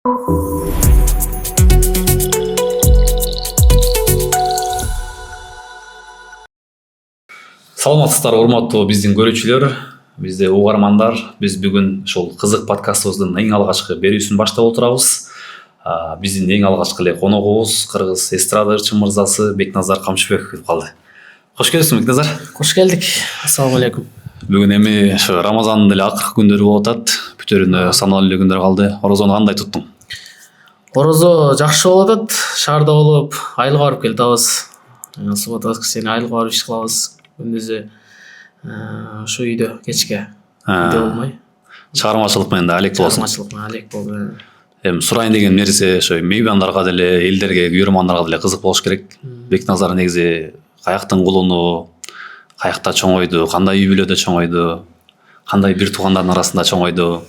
Саламатсыздар урматтуу биздин көрүүчүлөр, бизде угармандар. Биз бүгүн ушул кызык подкастыбыздын эң алгачкы берүүсүн баштап отурабыз. Биздин эң алгачкы эле коногубуз кыргыз эстрада ырчы мырзасы Бекназар Камчыбеков келип калды. Кош келипсиң Бекназар. Кош келдик. Ассаламу алейкум. Бүгүн эми ошо Рамазандын эле акыркы күндөрү болуп атат. Бүтөрүнө саналуу эле күндөр калды. Орозону кандай туттуң? Орозо жакшы болуп атат. Шаарда болуп, айылга барып келатабыз. Суббота воскресенье айылга барып иш кылабыз. Күндүзү ошо үйдө кечке үйдө болмой. Чыгармачылык менен да алек болсун. Чыгармачылык менен алек болду. Эми сурайын деген нерсе ошо меймандарга деле, элдерге, көрөрмандарга деле кызык болуш керек. Бекназар негизи каяктын кулуну, каякта чоңойду, кандай үй бүлөдө чоңойду, кандай бир туугандардын арасында чоңойду?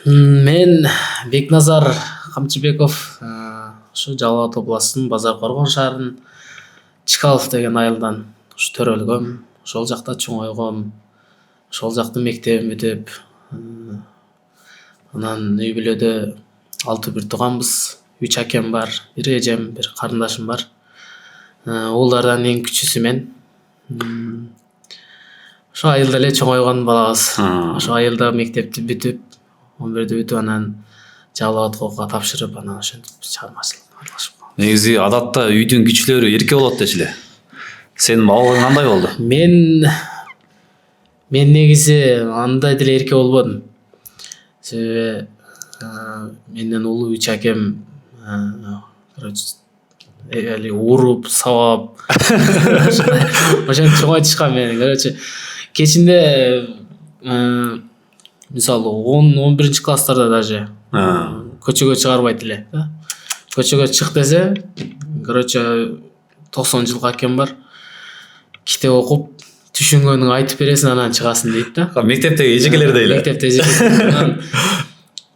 Мен Бекназар Камчыбеков ушу Жалал Абад областынын Базар Коргон шаарынын Чкалов деген айылдан төрөлгөм. Ошол жакта чоңойгом. Ошол жактын мектебин бүтүп, анан үй бүлөдө 6 бир тууганбыз. 3 акем бар, бир эжем, бир карындашым бар. Уулардан эң күчүүсү мен. Ошо айылда эле чоңойгон балабыз. Ошо айылда мектепти бүтүп, 11-дө бүтүп, анан Жалал Абад окууга тапшырып, анан ошентип чыгармачылыкка аралашып калдым. Негизи адатта үйдүн кичилери эрке болот дечиле. Сенин абалың кандай болду? Мен негизи андай деле эрке болбодум. Себеби менден улуу 3 акем короче уруп, сабап ошентип чоңойтушкан мени. Кечинде мисалы 10-11 класстарда даже көчөгө чыгарбайт эле. Көчөгө чык десе, короче 90 жылкы акем бар. Китеп окуп, түшүнгөнүң айтып бересиң, анан чыгасың дейт да. Мектептеги эжекелердей эле. Мектепте эжекелер.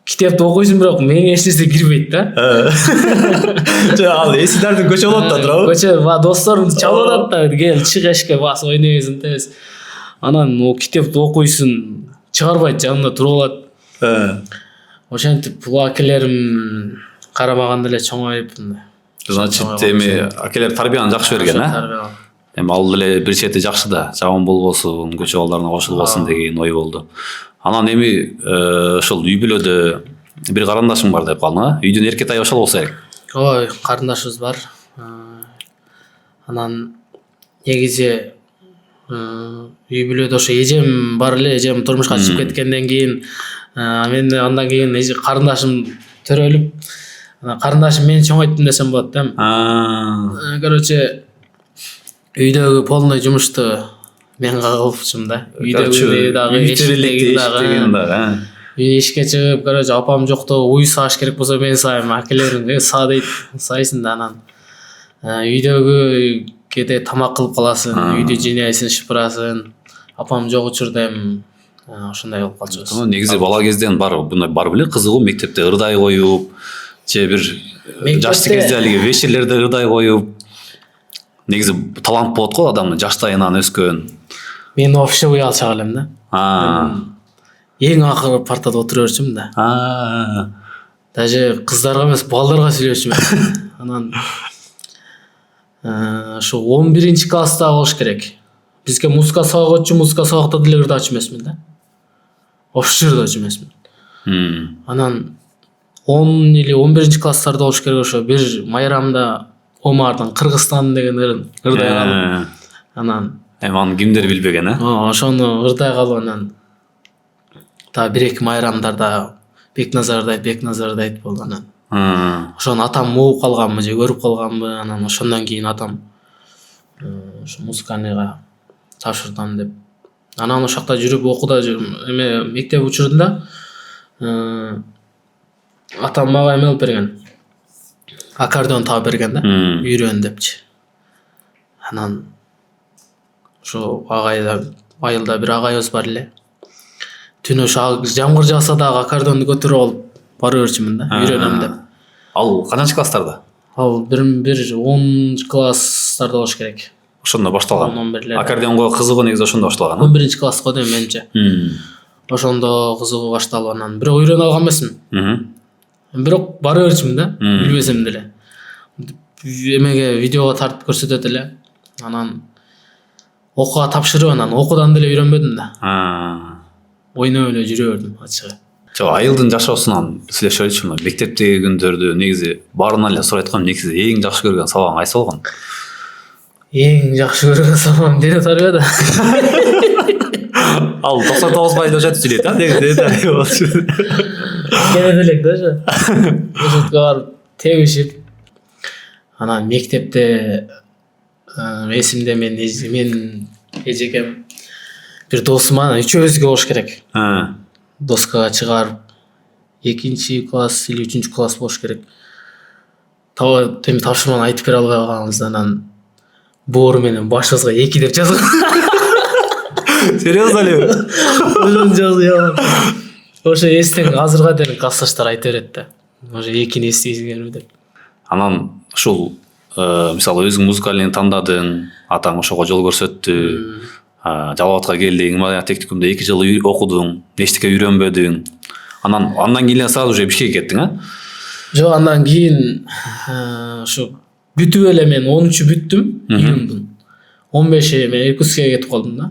Китепти окуйсуң, бирок меңе эч нерсе кирбейт да. Ал эсилердин көчө болот да туурабы? Көчө досторум чалып атат да, кел чык эшикке бас ойнойсуң дебес. Анан о китепти окуйсуң, чыгарбайт, жанында туруп алат. Ошентип бул акелерим карамаганда эле чоңоюп. Значит, эми акелер тарбияны жакшы берген, а? Эми ал деле бир чети жакшы да, жаман болбосун, көчө балдарына кошулбосун деген ой болду. Анан эми ошол үй бүлөдө бир карындашың бар деп калдың, а? Үйдүн эркетай ошол болсо керек. Ой, карындашыбыз бар. Анан негизи үй бүлөдө ошо эжем бар эле, эжем турмушка чыгып кеткенден кийин мен андан кийин карындашым төрөлүп, карындашым мени чоңойттум десем болот да. Короче, үйдөгү полный жумушту мен кылыпчумун да. Үйдөгү дагы ишке чыгып, короче, апам жокто уй сааш керек болсо мен саайм, акелерим са дейт, сайсың да. Анан үйдөгү кете тамак кылып каласың, үйдү жыйнайсың, шыпырасың. Апам жок учурда эми ошондой болуп калчубуз. Негизи бала кезден бар беле кызыгуу, мектепте ырдай коюп, же бир жашты кезде алиги вечерлерде ырдай коюп. Негизи талант болот го адамдын жаштайынан өскөн. Мен вообще уялчак элем да. Эң акыркы партада отура берчүмүн да. Даже кыздарга эмес, балдарга сүйлөчүмүн. Анан ошо 11-класста болуш керек. Бизге музыка сабак өтчү, музыка сабакта деле ырдачу эмесмин да. Вообще ырдачу эмесмин. Анан 10 или 11-класстарда болуш керек, ошо бир майрамда Омардын Кыргызстан деген ырдай калып. Анан аны кимдер билбеген, а? Ошону ырдай калып, анан та 1-2 майрамдарда Бекназар дейт болду. Анан ошону атам угуп калганбы же көрүп калганбы, анан ошондон кийин атам ошо музыканыйга тапшырдым деп. Анан ошол жакта жүрүп окууда эме мектеп учурунда атам мага эме алып берген. Аккордеон таап берген да, үйрөн депчи. Анан ошо айылда бир агайыбыз бар эле. Түнү ошо жамгыр жааса дагы аккордеонду көтөрүп алып бара берчүмүн да, үйрөнөм деп. Ал канча класстарда? Ал бир 10 класстарда болуш керек. Ошондо башталган. Аккордеонго кызыгуу негизи ошондо башталган. 11 классқа дейм менимче. Ошондо кызыгуу башталып, анан бирок үйрөнө алган эмесмин. бирок бара берчүмүн да, билбесем деле. Эмеге видеого тартып көрсөтөт эле. Анан окууга тапшырып, анан окуудан деле үйрөнбөдүм да. Ойноп эле жүрө бердим ачыгы. Айылдын жашоосунан сүйлөшөлүчүмүн. Мектептеги күндөрдү негизи баарынан эле сурайт коем, негизи эң жакшы көргөн сабагың кайсы болгон? Эң жакшы көргөн сабагым дене тарбияда. Ал 99% өчөт сүйлөйт, негизи дене тарбия болчу. Кене делек да ошо. Ошотко барып тебишип, анан мектепте эсимде мен эжекем бир досума үчөөбүзгө болуш керек. Доскага чыгарып 2-класс или 3-класс болуш керек. Тем тапшырманы айтып бере албай калганбыз, анан боору менен башыбызга 2 деп жазган. Серьезно ли? Ошону жазып. Ошо эстен азырга дейин классташтар айта берет да. Ошо 2-ни эстейсиңерби деп. Анан ушул мисалы өзүң музыкалыйны тандадың, атаң ошого жол көрсөттү. Жалал Абадка келдиң, Имарат техникумда 2 жыл окудуң, эчтеке үйрөнбөдүң. Андан кийин сразу же Бишкекке кеттиң, а? Жок, андан кийин ушу бүтүп эле мен 10-чу бүттүм, июндун 15-и мен Иркутскке кетип калдым да.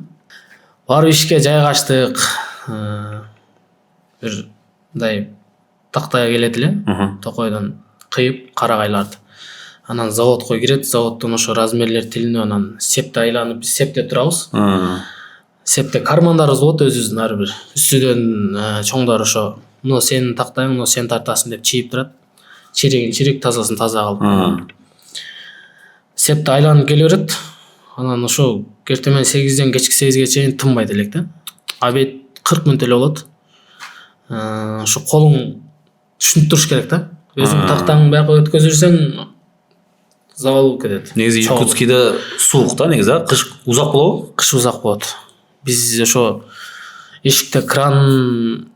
Барып ишке жайгаштык. Бир мындай тактайга келет эле, токойдон кыйып карагайларды. Анан заводко кирет, заводдон ошо размерлер тилинип, анан септе айланып, биз септе турабыз. Септе кармандарыбыз болот өзүбүздүн ар бир. Үстүдөн чоңдор ошо муну сенин тактайың, муну сен тартасың деп чийип турат. Чирегин чирек, тазасын таза кылып. Септе айланып келе берет. Анан ошо кертемен 8ден кечки 8ге чейин тынбайт элек да. Обед 40 мүнөт эле болот. Ошо колуң түшүнүп туруш керек да. Өзүң тактаңды бияка өткөзүрсөң завал болуп кетет. Негизи Иркутскийде суук да, негизи, кыш узак болобу? Кыш узак болот. Биз ошо эшикте кран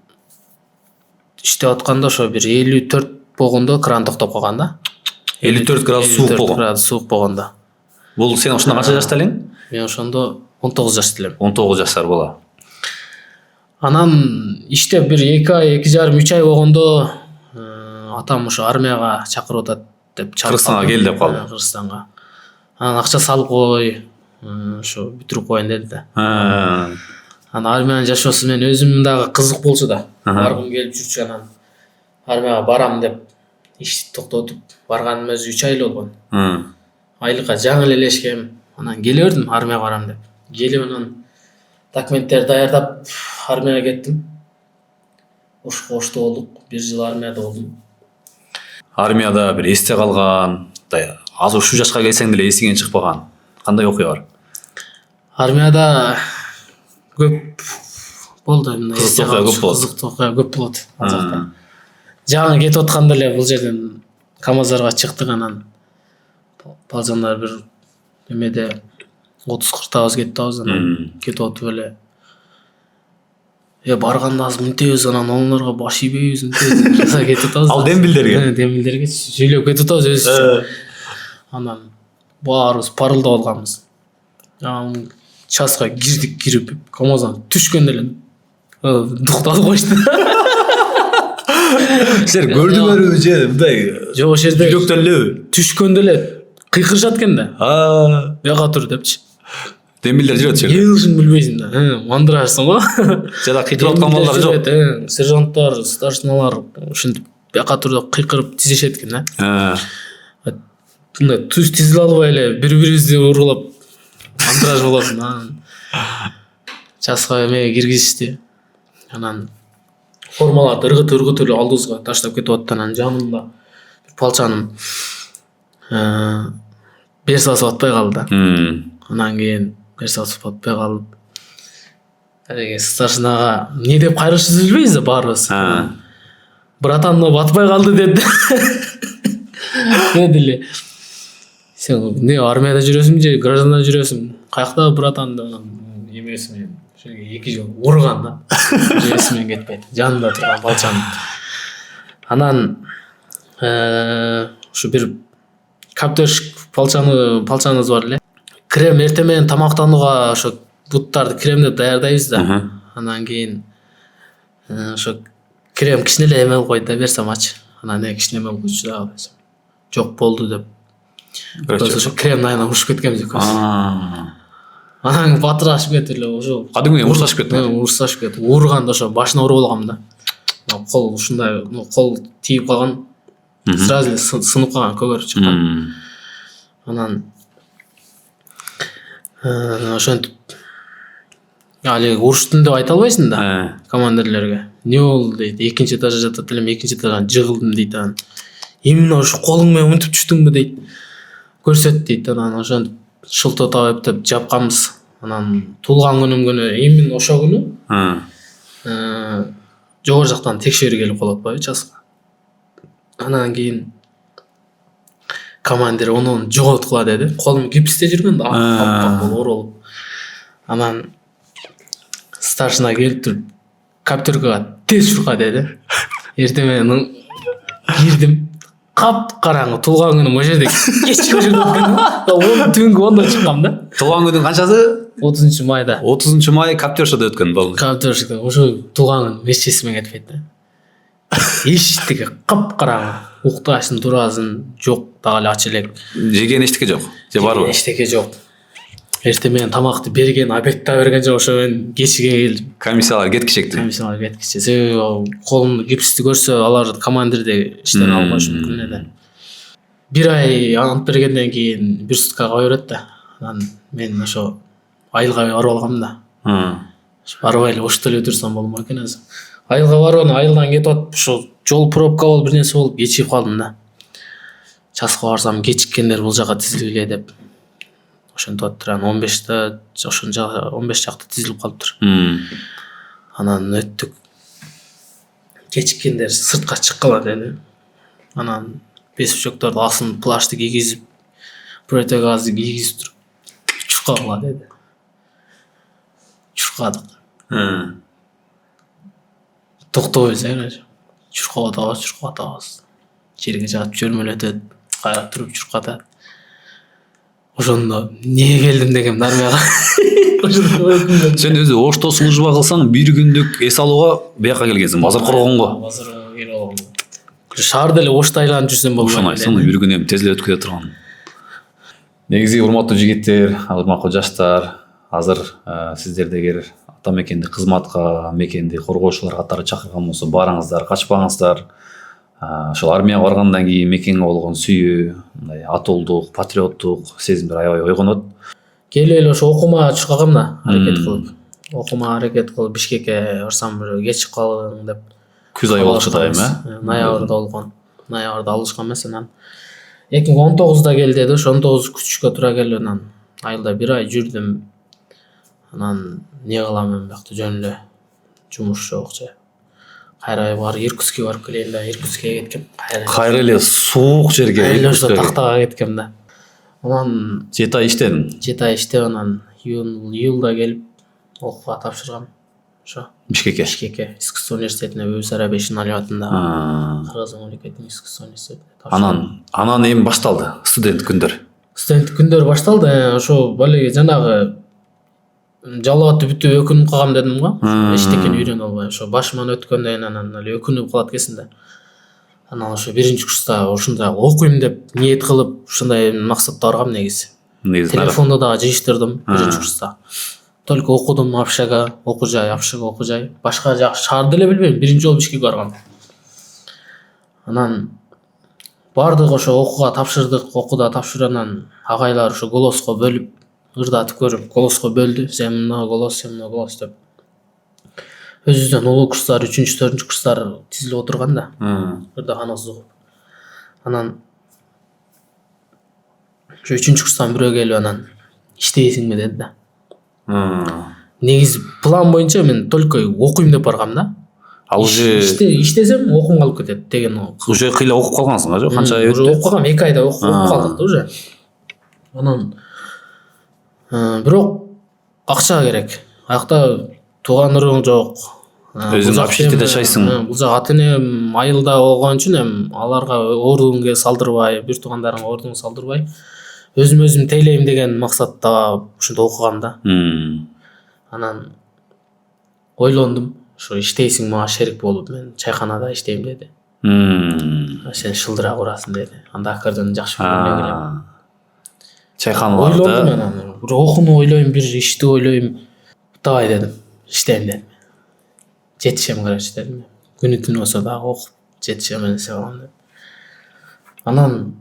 иштеп атканда ошо бир 54 болгондо кран токтоп калган да. 54 градус суук болгон. 54 градус суук болгондо. Бул сен ошондо канча жашта элең? Мен ошондо 19 жашта элем. 19 жаштар бала. Анан иштеп бир 2 ай, 2,5-3 ай болгондо атам ошо армияга чакырып атат деп чалып Кыргызстанга кел деп калды. Кыргызстанга. Анан акча салып кой, ошо бүтүрүп коеюн деди да. Анан армиянын жашоосу мен өзүм дагы кызык болчу да. Баргым келип жүрчү, анан армияга барам деп ишти токтотуп барганым өзү 3 ай эле болгон. Айлыкка жаңы эле элешкем. Анан келе бердим армияга барам деп. Келип анан документтерди даярдап армияга кеттим. Ошто болдук. 1 жыл армияда болдум. Армияда бир эсте калган, азыр ушу жашка келсең деле эсиңен чыкпаган кандай окуя бар? Армияда көп болду. Кызыктуу окуя көп болот. Жаңы кетип атканда эле бул жерден КамАЗдарга чыктык, анан балжандар бир эмеде 30-40 кетип атабыз, анан кетип атып эле барганда аз мынтебиз, анан оңлорго баш ийбейбиз, мынтебиз кетип атабыз. Ал дембилдерге? Дембилдерге сүйлөп кетип атабыз өзүбүзчө. Анан баарыбыз парылдап алганбыз. Анан часка кирип КамАЗдан түшкөндө эле дукталып коюшту. Силер көрдүңөрбү же мындай? Жок, ошол жерде жүрөктөлүбү? Түшкөндө эле кыйкырышат экен да. Бияка тур депчи. Дембилдер жүрөт же. Эмне кылышын билбейсиң да. Мандырашсың го. Жада кыйкырып аткан балдар жок. Сержанттар, старшиналар ушинтип бияка тур деп кыйкырып тизишет экен да. Мындай түз тизиле албай эле бири-бирибизди ургулап мандыраш болот. Часка эмеге киргизишти. Анан формаларды ыргытып эле алдыбызга таштап кетип атты. Анан жанымда бир палчаным бер сасып атпай калды да. Анан кийин бер сасып атпай калып, старшинага эмне деп кайрылышыбызды билбейбиз да баарыбыз. Братан, батпай калды деди. Деди эле. Сен эмне армияда жүрөсүң же гражданда жүрөсүң? Каякта братан деп эмесин ошоге 2 жол урган да. Эсимен кетпейт. Жанында турган балчаны. Анан ушу бир каптеш палчаныбыз бар эле. Крем эртең менен тамактанууга ошо буттарды кремдеп даярдайбыз да. Анан кийин ошо крем кичине эле эме кылып койду да, берсамачы. анан кичинеме болчу дагы десем жок болду деп Короче. ошо крем айынан урушуп кеткенбиз экөөбүз. А. Анан батырашып кетип эле ошо Кадимги урушашып кетти. урушашып кетти. Урганда ошо башына уруп алгам да. Кол ушундай кол тийип калган. Сразу эле сынып калган, көгөрүп чыккан. Анан ошентип али уруштум деп айта албайсың да командирлерге. Не болду дейт. Экинчи этажда жатат элем, экинчи этаждан жыгылдым дейт. Анан именно ошо колуң менен мынтип түштүңбү дейт. Көрсөт дейт. Анан ошентип шылтоо табып деп жапканбыз. Анан туулган күнүм именно ошо күнү жогору жактан текшерүү келип калып атпайбы часка. Анан кийин командир onu жоготкула деди. Колум гипсте жүргөн да, аппак болуп оролуп. Анан старшина келип туруп каптеркага тез чурка деди. Эртең менен кирдим. Кап-караңгы туулган күнүм ошо жерде кечке жүрүп өткөн. Түнгү 10да чыккам да. Туулган күнүң канчасы? 30 майда. 30 май Каптершада өткөн болду. Каптершада ошо туулган күн эч эсиме кетпейт да. Эчтеке кап-караңгы. Укташсың, турасың, жок дагы эле ачы элек. Жеген эчтеке жок. Же барбы? Эчтеке жок. Эртең менен тамакты берген, обед да берген жок, ошо мен кечке келдим. Комиссиялар кеткичекти. Комиссиялар кеткиче. Себеби колумду гипсти көрсө, алар командирде иштен албашы мүмкүн эле. Бир ай ант бергенден кийин бир суткага берет да. Анан мен ошо айылга барып алгам да. Барбай эле ошто эле отурсам болмок экен өзү. Айылга барып, айылдан кетип атып, ошо жол пробка болуп, бир нерсе болуп кечигип калдым да. Часка барсам кечиккендер бул жака тизилгиле деп. Ошентип атыптыр. Анан 15та ошон жака 15 жакта тизилип калыптыр. Анан өттүк. Кечиккендер сыртка чыккыла деди. Анан бесүчөктөрдү асын плашты кийгизип, протегазды кийгизип туруп чуркагыла деди. Чуркадык. Токтобойбуз эле. Чуркатабыз. Жерге жатып чөрмөлөтөт, кайра туруп чуркатат. Ошондо эмнеге келдим деген дармияга. Сен өзү ошто служба кылсаң, бир күндүк эс алууга бияка келгенсиң, базар коргонго. Базарга келип алгам. Шаарда эле ошто айланып жүрсөм болот. Ошону айтсаң, бир күн эми тез эле өткөрө турган. Негизи урматтуу жигиттер, урматтуу жаштар, азыр сиздер дегер ата мекенди кызматка, мекенди коргоочулар катары чакырган болсо, барыңыздар, качпаңыздар. Ошол армияга баргандан кийин мекенге болгон сүйүү, мындай атуулдук, патриоттук сезимдер аябай ойгонот. Келип эле ошо окуума чуркагам да, аракет кылып. Окуума аракет кылып Бишкекке барсам кечип калдың деп. Күз айы болчу да эми, ноябрда болгон. Ноябрда алышкан эмес анан 2019да кел деди. Ошо 19 күчүшкө туура келип анан айылда бир ай жүрдүм. Анан не кылам эми бакта жөн эле жумуш жок же. Кайра Иркутскке барып келейин да, Иркутскке кеткем. Кайра эле суук жерге. Ошо тактага кеткем да. Анан 7 ай иштедим. 7 ай иштеп анан июлда келип окууга тапшыргам. Ошо Бишкекке, искусство университетине Бөбүс Арабия Ишин атында. Кыргыз мамлекетинин искусство университетине тапшырдым. Анан эми башталды студент күндөр. Студент күндөр башталды. Ошо балеге жанагы жалаатты бүтүп өкүнүп калгам дедим го. Эчтекени үйрөнө албай. Ошо башыман өткөндөн анан эле өкүнүп калат экенсиң да. Анан ошо биринчи курста ушундай окуйм деп ниет кылып, ушундай максатта баргам негизи. Телефонду дагы жыйыштырдым биринчи курста. Только окудум Общага, окуу жай, Общага окуу жай. Башка жак шаарды эле билбейм. Биринчи жолу Бишкекке баргам. Анан бардык ошо окууга тапшырдык, окууда тапшырып анан агайлар ошо голоско бөлүп, ырдатып көрүп, голоско бөлдү. Сен мына голос, сен мына голос деп. Өзүбүздөн улуу курстар, 3-4 курстар тизилип отурган да. Ырдаган угуп. Анан ошо 3 курстан бирөө келип анан иштейсиңби деди да. Негизи план боюнча мен только окуйм деп баргам да. Ал уже иштесем окуум калып кетет деген. Уже кыйла окуп калгансың, жок? Канча ай өттү? Уже окугам, 2 айда окуп калдык да уже. Анан бирок акча керек. Аякта туугандырың жок. Өзүң общежитиеде жашайсың. Бул жак ата-энем айылда болгон үчүн эми аларга ордунга салдырбай, бир туугандарымга ордун салдырбай, өзүм тейлейм деген максатта ушунда окугам да. Анан ойлондум. Ошо иштейсиң мага шерик болуп, мен чайканада иштейм деди. Сен шылдыраак урасың деди. Анда аккордеон жакшы көргөнү келем. Чайканаларда Ойлодум мен аны. Бир окууну ойлойм, бир ишти ойлойм. Давай дедим. Иштейм дедим. Жетишем короче дедим. Күнү түнү болсо дагы окуп жетишем эсе балам деп. Анан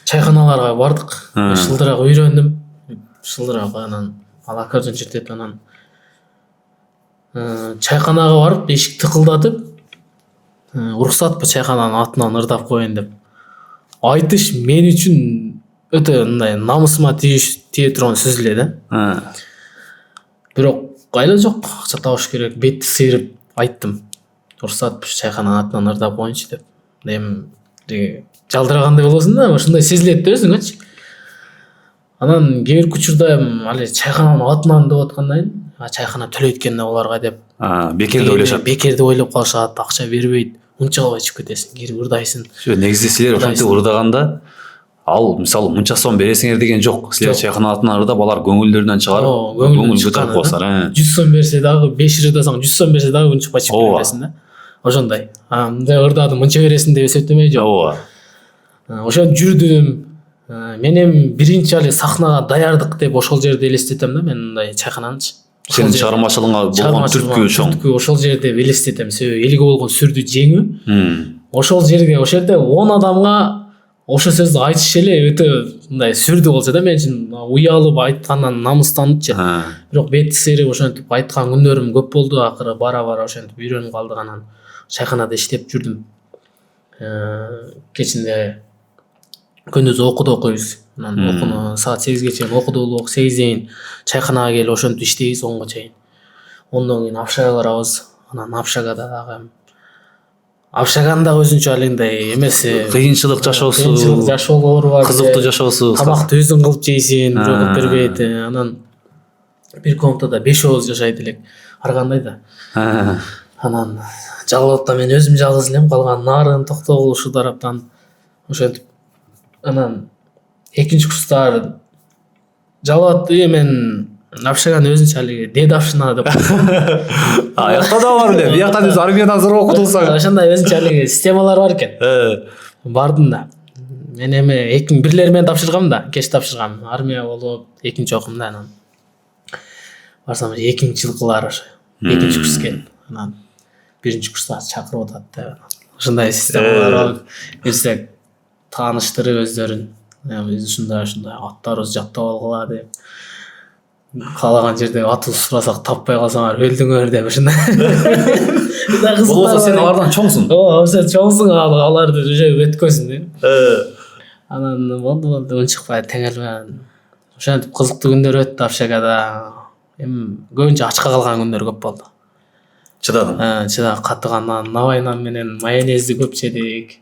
чайканаларга бардык. Шылдыраак үйрөндүм. Шылдыраак анан ал аккордеон чертет анан чайканага барып эшик тыкылдатып уруксатпы чайкананын атынан ырдап коеюн деп айтыш мен үчүн өтө мындай намысыма тие турган сөз эле да. Бирок айла жок, акча табыш керек, бетти сыйрып айттым. Уруксатпы чайкананын атынан ырдап коеюнчу деп. Эми жалдырагандай болосуң да, ушундай сезилет да өзүңөчү. Анан кээ бир учурда али чайкананын атынан деп аткандан кийин чайкана төлөйт экен да буларга деп бекерди ойлошот. Бекерди ойлоп калышат, акча бербейт. Унча албай чыгып кетесиң, кирип ырдайсың. Негизинде силер ошентип ырдаганда ал мисалы мынча сом бересиңер деген жок. Силер чайкананын атынан ырдап алар көңүлдөрүнөн чыгарып, көңүл көтөрүп коесуңар. 100 сом берсе дагы 5 ырдасаң, 100 сом берсе дагы унчукпай чыгып кетесиң да. Ошондой. Мындай ырдадым, мынча бересиң деп эсептемей жок. Ооба. Ошентип жүрдүм. Мен эми биринчи али сахнага даярдык деп ошол жерде элестетем да, мен мындай чайкананычы. Сенин чыгармачылыгыңа болгон түрткү чоң. Ошол жерде элестетем. Себеби элге болгон сүрдү жеңүү. Ошол жерде 10 адамга ошол сөздү айтыш эле өтө мындай сүрдү болчу да мен үчүн. Уялып айткандан намыстанычы. Бирок бетти сейрип ошентип айткан күндөрүм көп болду. Акыры бара ошентип үйрөнүп калдык. Анан чайканада иштеп жүрдүм. Кечинде күндүз окууда окуйбуз. Анан окууну саат 8ге чейин окудуулук, 8ден чайканага келип ошентип иштейбиз 10га чейин. Ондон кийин общага барабыз. Анан общагада дагы общаганда өзүнчө алындай эмеси Кыйынчылык жашоосу, жашоолору бар. кызыктуу жашоосу. Тамакты өзүң кылып жейсиң, бирок бербейт. Анан бир комнатада 5 ооз жашайт элек. Ар кандай да. Анан жалгоодо мен өзүм жалгыз элем, калган Нарын, Токтогул ушул тараптан ошентип. Анан экинчи курстар жалгоодо мен общаганы өзүнчө алиги дедовщина деп коет. Аякта да бар эле. Бияктан өзү армиядан зыр окутулсаң. Ошондой өзүнчө алиги системалар бар экен. Бардым да. Мен эми бирлери менен тапшыргам да, кеч тапшыргам. Армия болуп, экинчи окум да анан. Барсам экинчи жылкылар ошо. Экинчи курс экен. Анан биринчи курста чакырып атат да. Ошондой системалар бар. Эсек тааныштырып өздөрүн. Биз ушундай аттарыбыз жаттап алгыла деп. Каалаган жерде атыбыз сурасак таппай калсаңар өлдүңөр деп ушундай. Болсо сен алардан чоңсуң. Сен чоңсуң, аларды уже өткөнсүң деп. Анан болду унчукпай теңелме. Ошентип кызыктуу күндөр өттү общагада. Эми көбүнчө ачка калган күндөр көп болду. Чыдадым. Чыдап катыгандан навайнан менен майонезди көп жедик.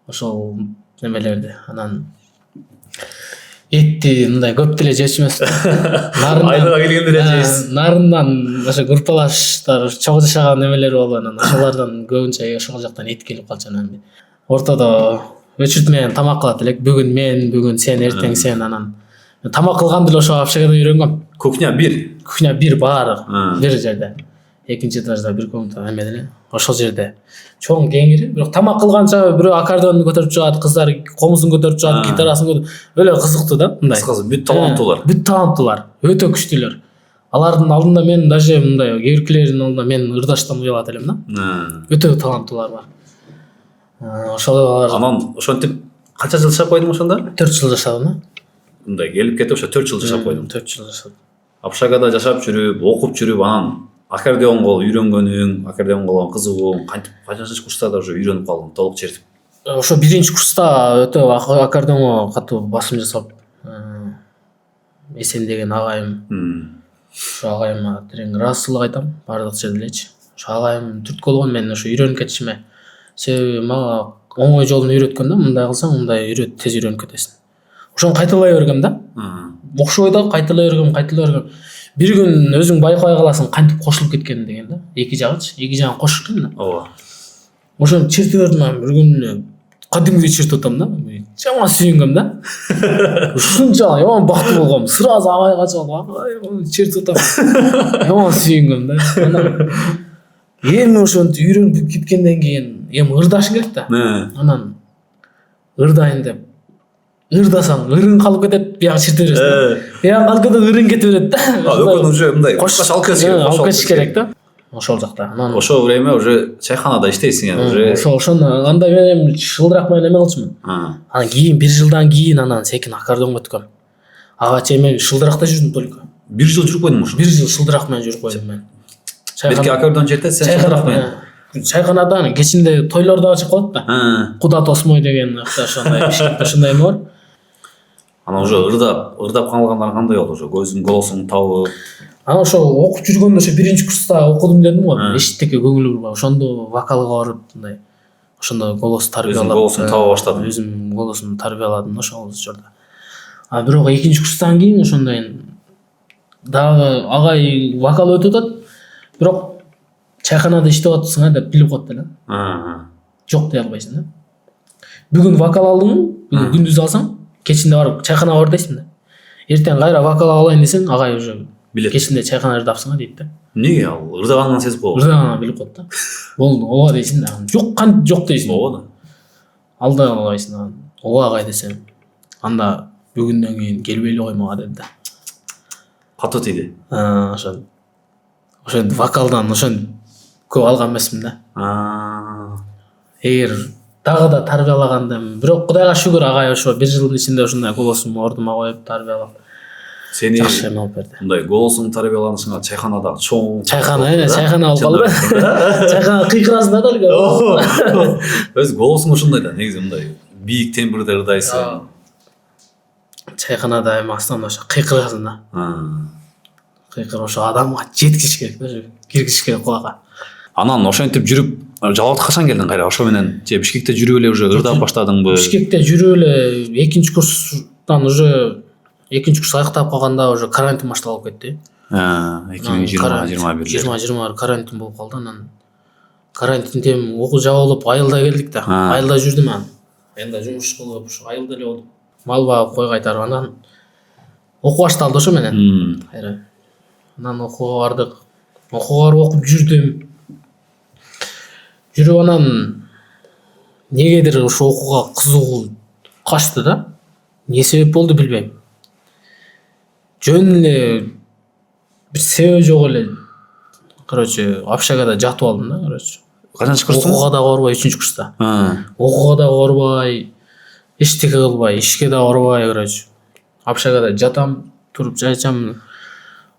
Ошол немелерди. Анан этти мындай көп деле жечүбүз. Айылга келгенде эле жейсиз. Нарындан ошо группалаштар чогуу жашаган немелер болду. Анан ошолордон көбүнчө ошол жактан эт келип калчу. Анан ортодо өчүрт менен тамак кылат элек. Бүгүн мен, бүгүн сен, эртең сен. Анан тамак кылганды эле ошо общагада үйрөнгөм. Кухня 1. Кухня 1 баары бир жерде. Экинчи этажда бир комната эме эле. Ошол жерде чоң кеңири, бирок тамак кылганча бирөө аккордеонду көтөрүп чыгат, кыздар комузун көтөрүп чыгат, гитарасын көтөрүп, өлө кызыктуу да, мындай. Кыскасы бүт таланттуулар. Бүт таланттуулар, өтө күчтүүлөр. Алардын алдында мен даже мындай кээбиркилердин алдында мен ырдаштан уялат элем да. Өтө таланттуулар бар. Ошолор Анан ошентип канча жыл жашап койдуң ошондо? 4 жыл жашадым да. Мындай келип кетип ошо 4 жыл жашап койдуң. 4 жыл жашадым. Общагада жашап жүрүп, окуп жүрүп, анан аккордеонго үйрөнгөнүң, аккордеонго болгон кызыгууң канчанчы курстарда уже үйрөнүп калдың, толук чертип? Ошо биринчи курста өтө аккордеонго катуу басым жасап Эсен деген агайым. Ошо агайыма терең ыраазычылык айтам, бардык жерде элечи. Ошо агайым түрткү болгон мен ошо үйрөнүп кетишиме. Себеби мага оңой жолун үйрөткөн да, мындай кылсаң мындай тез үйрөнүп кетесиң. Ошону кайталай бергем да. Окшой да, кайталай бергем. Бир күн өзүң байкабай каласың кантип кошулуп кеткенин деген да. Эки жагын кошушкан да. Ооба. Ошону чертип бердим, бир күн кадимгидей чертип атам да. Жаман сүйүнгөм да. Ушунча жаман бактуу болгом. Сразу агайга чалып, чертип атам. Жаман сүйүнгөм да. Анан эми ошентип үйрөнүп кеткенден кийин эми ырдашың керек да. Анан ырдайын деп ырдасаң ырың калып кетет, бияга чирте бересиң. Бияга калып кетет, ырың кетип берет да. Өкөн уже мындай алып кетиш керек да. Ошол жакта. Анан ошол время уже чайханада иштейсиң уже. Ошондо анда мен шылдырак менен эме кылчумун. Анан кийин 1 жылдан кийин анан секин аккордеонго өткөм. Ага чейин мен шылдыракта жүрдүм только. 1 жыл жүрүп койдуң ошо. 1 жыл шылдырак менен жүрүп койдум мен. Бетке аккордеон чертет, сен шылдырак менен. Чайханада кечинде тойлордо чыгып калат да. Куда тосмой деген ошондой Бишкекте ошондой эме бар. Анан уже ырдап калгандар кандай болду? Ошо көзүң голосуң табып. Анан ошо окуп жүргөндө ошо 1-курста окудум дедим го. Эчтеке көңүл бурбай, ошондо вокалга барып мындай ошондо голос тарбиялап, голосун таба баштадым. Өзүм голосумду тарбияладым ошол жерде. А бирок 2-курстан кийин ошондой дагы агай вокал өтүп атат. Бирок чайханада иштеп атсың деп билип коет эле. Жок дей албайсың да. Бүгүн вокал алдың, бүгүн күндүз алсаң, кечинде барып чайханага бар дейсиң да. Эртең кайра вокал алайын десең, агай уже билет. Кечинде чайхана ырдапсың дейт да. Эмнеге ал ырдаганыңан сезип коет? Ырдаганын билип коет да. Болду, ооба дейсиң да. Жок, кантип жок дейсиң. Ооба да. Алда албайсың да. Ооба агай десең, анда бүгүндөн кийин келбей эле коймага деди да. Катуу тийди. Ошо вокалдан ошо көп алган эмесмин да. Эгер дагы да тарбиялагандым, бирок Кудайга шүгүр агай ошо 1 жылдын ичинде ушундай голосумду ордума коюп тарбиялап сени жакшы эме алып берди. Мындай голосуң тарбияланышыңа чайханада чоң чайхана алып калды. Чайхана кыйкырасың да только. Өз голосуң ушундай да, негизи мындай бийик тембрде ырдайсың. Чайханада эми астан ошо кыйкырасың да. Кыйкыр ошо адамга жеткиш керек да, киргиш керек кулакка. Анан ошентип жүрүп, Жалалатка качан келдиң кайра? Ошо менен же Бишкекте жүрүп эле уже ырдап баштадыңбы? Бишкекте жүрүп эле 2-курстан уже 2-курс аяктап калганда уже карантин башталып кетти. 2020 карантин болуп калды. Анан карантинден окуу жабылып айылда келдик да. Айылда жүрдүм анан. Айылда жумуш кылып, ушу айылда эле болдум. Мал багып, кой кайтарып анан окуу башталды ошо менен. Кайра. Анан окууга бардык. Окууга барып окуп жүрдүм. Жүрүп анан негедир ошо окууга кызыгуу качты да. Не себеп болду билбейм. Жөн эле бир себеби жок эле. Короче, общагада жатып алдым да, короче. Качанчы курстун? Окууга да барбай 3-курста. Окууга да барбай, эчтеке кылбай, ишке да барбай, короче. Общагада жатам, туруп жайчам.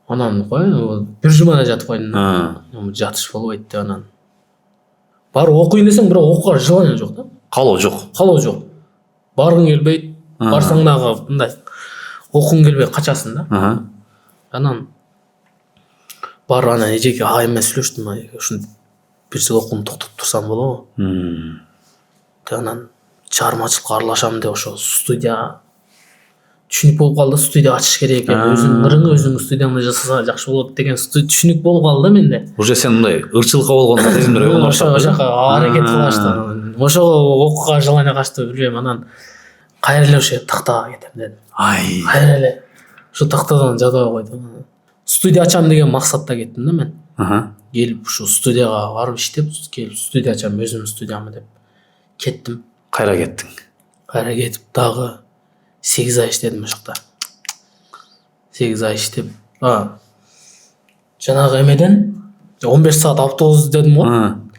Анан кой, бир жумада жатып койдум да. Жатыш болбойт деп анан. Барып окуйын десең, бирок окууга желание жок да. Калоо жок. Баргың келбейт. Барсаң дагы мындай окуң келбей качасың да. Анан барып анан эжеке агай менен сүйлөштүм. Ушун бир жыл окуумду токтотуп турсам болобу? Деп анан чыгармачылыкка аралашам деп ошо студия түшүнүк болуп калды. Студия ачыш керек экен. Өзүң ырыңы өзүң студияңды жасасаң жакшы болот деген түшүнүк болуп калды да менде. Уже сен мындай ырчылыкка болгон сезимдер болуп баштады. Ошо жака аракет кыла баштадым. Ошо окууга желание качты, билбейм. Анан кайра эле ошо тактага кетем дедим. Кайра эле ошо тактадан жатабай койдум. Студия ачам деген максатта кеттим да мен. Келип ушу студияга барып иштеп, келип студия ачам, өзүмдүн студиямы деп кеттим. Кайра кеттиң? Кайра кетип дагы 8 ай иштедим ошокто. 8 ай иштеп, жанагы эмеден 15 саат автобус дедим го.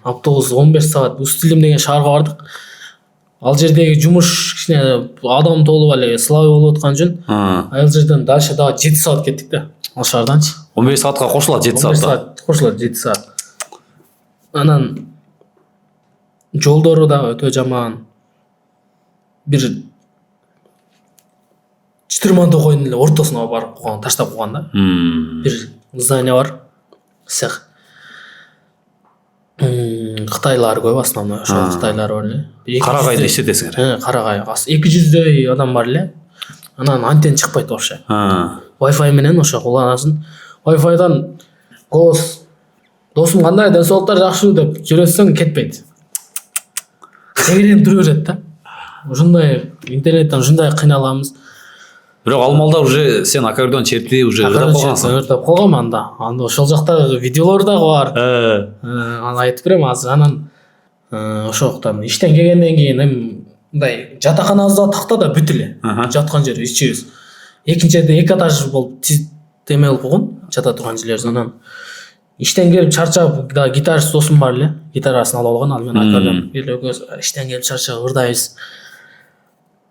Автобус 15 саат Устилим деген шаарга бардык. Ал жердеги жумуш кичине адам толуп эле слабый болуп аткан үчүн ал жерден дальше дагы 7 саат кеттик да. Ал шаарданчы. 15 саатка кошулат 7 саат. 15 саат кошулат 7 саат. Анан жолдору да өтө жаман. Бир чытырман токойдун эле ортосуна барып койгон, таштап койгон да. Бир здание бар. Цех. Кытайлар көп основной, ошо кытайлар бар эле. Карагайда иштетесиңер. Карагай. 200дөй адам бар эле. Анан антен чыкпайт вообще. Wi-Fi менен ошо кулланасың. Wi-Fi'дан голос досум кандай, ден соолуктар жакшыбы деп жүрөсөң кетпейт. Тегерен тура берет да. Ушундай интернеттен ушундай кыйналганбыз. Бирок ал малда уже сен аккордеон чертип уже ырдап калгансың. Ырдап калгам анда. Анда ошол жакта видеолор дагы бар. Аны айтып берем азыр. Анан ошоктон иштен келгенден кийин эми мындай жатаканабызда тактада бүт эле жаткан жер ичибиз экинчиде 2 этаж болуп теме болуп койгон жата турган жерлерибиз. Анан иштен келип чарчап да гитарист досум бар эле гитарасын алып алган, ал менен аккордеон экөөбүз иштен келип чарчап ырдайбыз.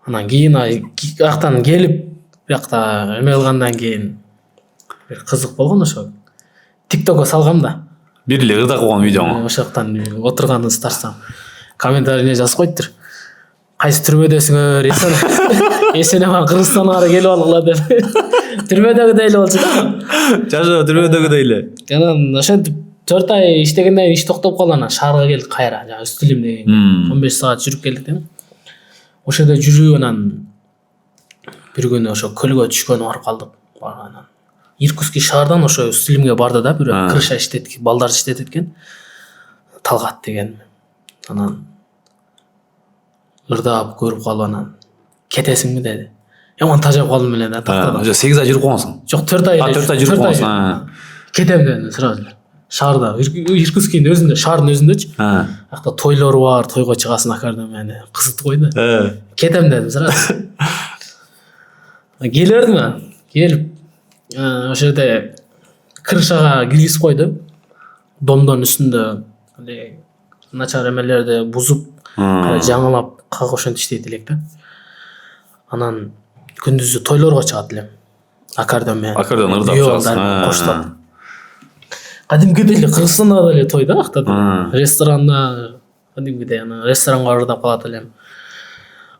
Анан кийин аяктан келип биякта эме кылгандан кийин бир кызык болгон, ошо TikTokко салгам да. Бир эле ырдап койгон видеоңу. Ошол жактан отурганды тарсам комментарийне жазып коюптур. Кайсы түрмөдөсүңөр? Эсенеман Кыргызстанга кара келип алгыла деп. Түрмөдөгүдөй эле болчу да. Жашоо түрмөдөгүдөй эле. Анан ошентип 4 ай иштегенден кийин иш токтоп калды. Анан шаарга келдик кайра. Жана Үстүлүм деген 15 саат жүрүп келдик да. Ошо жерде жүрүп анан бир күнү ошо көлгө түшкөнү барып калдык. Анан Иркутский шаардан ошо Үстүлүмгө барды да, бир крыша иштеткен, балдар иштетет экен. Талгат деген. Анан ырдап көрүп калып анан кетесиңби деди. Яман тажап калдым эле да тактадан. Ошо 8 ай жүрүп койгонсуң. Жок, 4 ай. 4 ай жүрүп койгонсуң. Кетем дедим сразу эле. Шаарда, Иркутскийдин өзүндө, шаардын өзүндөчү. Акта тойлор бар, тойго чыгасың аккордеон менен. Кызыктуу койду. Кетем дедим сразу. Келердим, келип ошол жерде крышага киргизип койду. Домдон үстүндө начар эмелерди бузуп, жаңылап, как ошентип иштейт элек да. Анан күндүзү тойлорго чыгат элем. Аккордеон менен. Аккордеон ырдап чыгасың. Коштоп. Кадимкидей эле Кыргызстанда эле той да, акта. Ресторанда, кадимкидей ана ресторанга ырдап калат элем.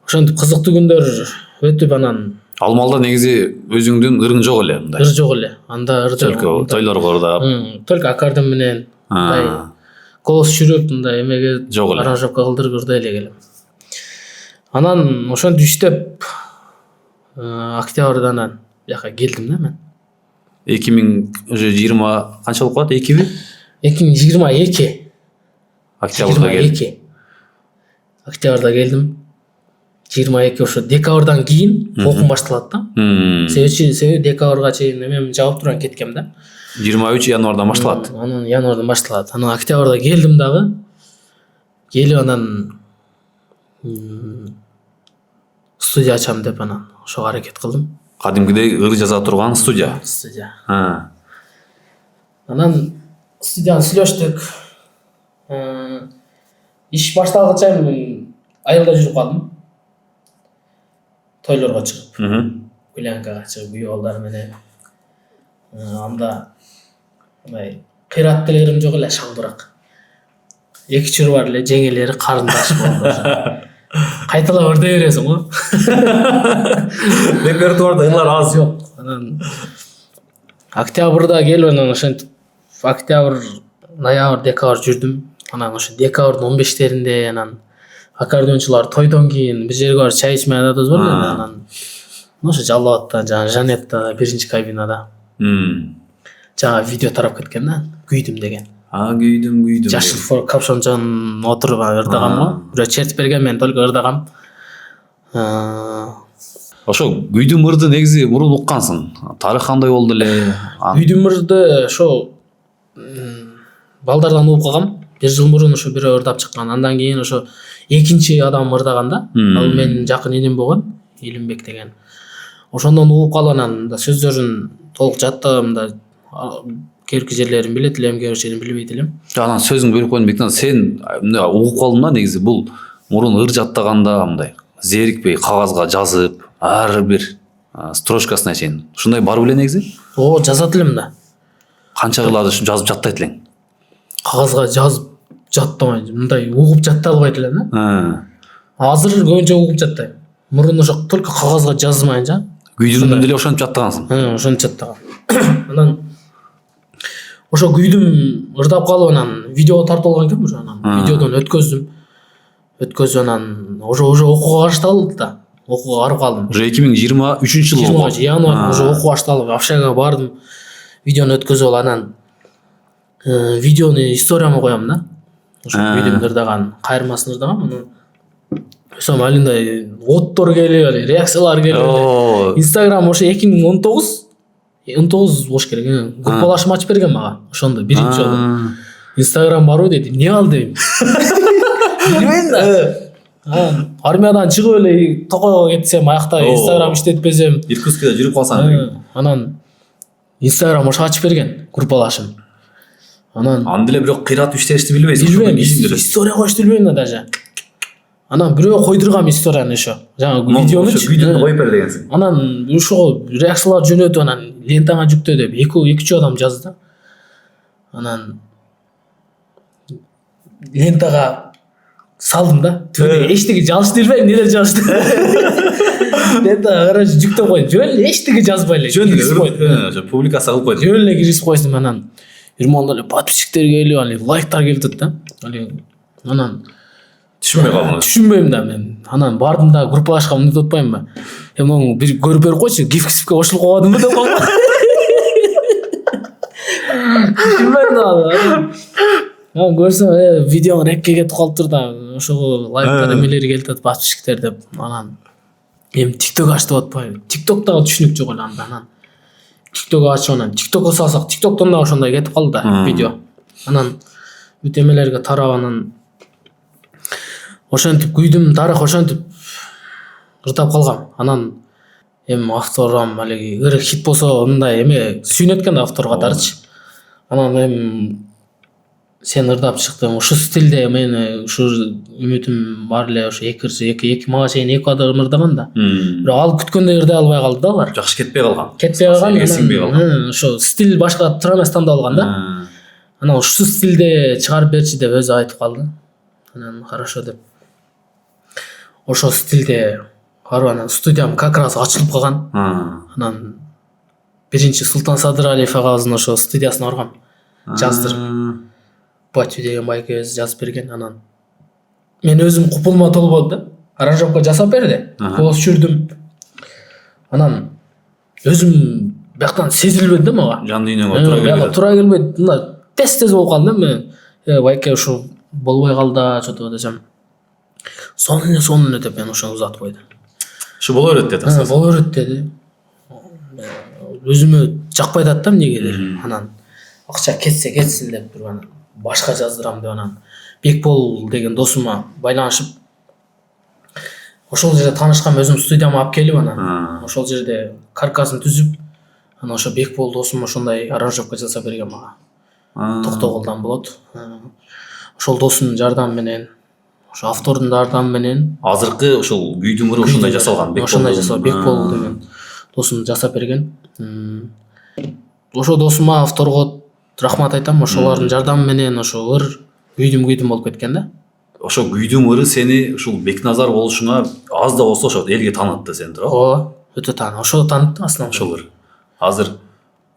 Ошентип кызыктуу күндөр өтүп анан Алмалда негизи өзүңдүн ырың жок эле мындай. Ыр жок эле. Анда ыр жок. Тойлорго ырдап. Только аккордеон менен мындай голос жүрүп мындай эмеге аранжировка кылдырып ырдай элек элем. Анан ошентип иштеп октябрдан бияка келдим да мен. 2020 канча болуп калат? 2 2022. Октябрда келдим. Октябрда келдим. 22 ошо декабрдан кийин окуум башталат да. Себеби декабрга чейин эмем жабып турган кеткем да. 23 январдан башталат. Анан январдан башталат. Анан октябрда келдим дагы. Келип анан студия ачам деп анан ошого аракет кылдым. Кадимкидей ыр жаза турган студия. Анан студияны сүйлөштүк. Иш башталгыча мен айылда жүрүп калдым. Тойлорго чыгып, Гулянкага чыгып, үй балдар менен. Анда мындай кыйраттыларым жок эле, шаңдырак. 2 чыр бар эле, жеңелери карындаш болду. Кайталап ырдай бересиң го. Репертуарда ырлар аз жок. Анан октябрда келип анан ошентип октябрь, ноябрь, декабрь жүрдүм. Анан ошо декабрдын 15-теринде анан аккордеончулар тойдон кийин бир жерге барып чай ичмей атабыз бар эле. Анан ошо Жалал атта, жана Жанетта, биринчи кабинада. Жана видео тарап кеткен да, күйдүм деген. Күйдүм. Жашыл капшончон отуруп ырдагам го. Бирөө чертип берген, мен только ырдагам. Ошо күйдүм ырды негизи мурун уккансың. Тарых кандай болду эле? Күйдүм ырды ошо балдардан угуп калгам. 1 жыл мурун ошо бирөө ырдап чыккан. Андан кийин ошо экинчи адам ырдаган да. Ал менин жакын инем болгон, Илимбек деген. Ошондон угуп калып анан сөздөрүн толук жаттадым да. Керки жерлерин билет элем, керки жерлерин билбейт элем. Анан сөзүң бөлүп койдум бектен. Сен угуп калдың да негизи бул мурун ыр жаттаганда мындай зерикпей кагазга жазып, ар бир строчкасына чейин. Ушундай бар беле негизи? Жазат элем да. Канча кылады жазып жаттайт элең? Кагазга жазып жаттабай, мындай угуп жатта албайт элем да. Азыр көбүнчө угуп жаттайм. Мурун ошо только кагазга жазмайынча күйдүмдү деле ошентип жаттагансың. Ошентип жаттагам. Анан ошо күйдүм ырдап калып анан видеого тартып алган экенмин ошо. Анан видеодон өткөзүп анан ошо окууга башталды да. Окууга барып калдым. Уже 2023 жылы окуу. Январь ошо окуу башталып, общагага бардым. Видеону өткөзүп алып анан видеону историяма коям да. Ошо күйдүм ырдаган, кайырмасын ырдагам. Анан ошо малындай оттор келип, реакциялар келип. Instagram ошо 2019 болуш керек. Группалашым ачып берген мага. Ошондо биринчи жолу. Instagram барбы деди. Не ал дейм. билбейм да. Армиядан чыгып эле токойго кетсем, аякта Instagram иштетпесем, Иркутскеде жүрүп калсаң деген. анан Instagram ошо ачып берген группалашым. Анан Аны деле бирок кыйратып иштешти билбейсиң. билбейм, история коюшту билбейм да даже. Анан бирөө койдурган историяны ошо. Жаңы видеонучу видеону коюп бер дегенсиң. Анан ушуга реакциялар жөнөтүп анан лентаңа жүктө деп 2-3 адам жазды. Анан лентага салдым да. Эчтеге жазышты билбейм, нелер жазды. Лентага караш жүктөп койдум. Жөн эле эчтеге жазбай эле. Жөн эле ошо публикация кылып койдум. Жөн эле киргизип койдум. Анан Ирмонда эле подписчиктер келип, али лайктар келип да. Али анан Түшүнбөй калдым. Түшүнбөйм да мен. Анан бардым да группалашка эмне деп атпаймынбы? Мону бир көрүп берип койчу, гифке кошулуп калбадымбы деп койдум. Түшүнбөйм да. Анан көрсөм, видеоң рекке кетип калыптыр да. Ошого лайктар эмелери келип атат, подписчиктер деп. Анан эми TikTok ачтып атпайбы? TikToктагы түшүнүк жок эле анда. Анан TikTok ачып анан TikTokко салсак, TikTоктон да ошондой кетип калды да видео. Анан бүт эмелерге тарап анан ошентип күйдүм, тарых ошентип ырдап калгам. Анан эми авторам алиги ыры хит болсо мындай эме сүйүнөт экен автор катарчы. Анан эми сен ырдап чыктың, ушу стилде мен ушу үмүтүм бар эле, ушу эки мага чейин 2 адам ырдаган да. Бирок ал күткөндөй ырдай албай калды да алар. Жакшы кетпей калган. Кетпей калган, сиңбей калган. ошо стил башка тура эмес тандап алган да. Анан ушул стилде чыгарып берчи деп өзү айтып калды. Анан хорошо деп. Ошо стилде барып анан студиям как раз ачылып калган. Анан биринчи Султан Садыралиев агабыздын ошо студиясына баргам. Жаздырып. Батю деген байкебиз жазып берген. Анан мен өзүм купулма толбоду да. Аранжировка жасап берди. Голос жүрдүм. Анан өзүм бияктан сезилбеди да мага. Жан дүйнөңө тура келбedi. Тура келбейт. Мына тез болуп калды мен. Байке ушу болбой калды, что-то десем. Сонун эле деп мен ошону узатып койдум. Ушу боло берет деди. Боло берет деди. Өзүмө жакпай атат да эмнегедир. Анан акча кетсе кетсин деп туруп анан башка жаздырам деп анан Бекбол деген досума байланышып ошол жерде таанышкан, өзүм студияма алып келип анан ошол жерде каркасын түзүп анан ошо Бекбол досум ошондой аранжировка жасап берген мага. Токтогулдан болот. Ошол досунун жардамы менен, ошо автордун жардамы менен азыркы ошол күйдүн ыры ошондой жасалган. Ошондой жасалган. Бекбол деген досум жасап берген. Ошо досума, авторго рахмат айтам. Ошолордун жардамы менен ошо ыр күйдүм болуп кеткен да. Ошо күйдүн ыры сени ушул Бекназар болушуңа аз да болсо ошо элге таанытты сени, туура? Ооба, өтө таанытты. Ошо таанытты аслан. Ошол ыр. Азыр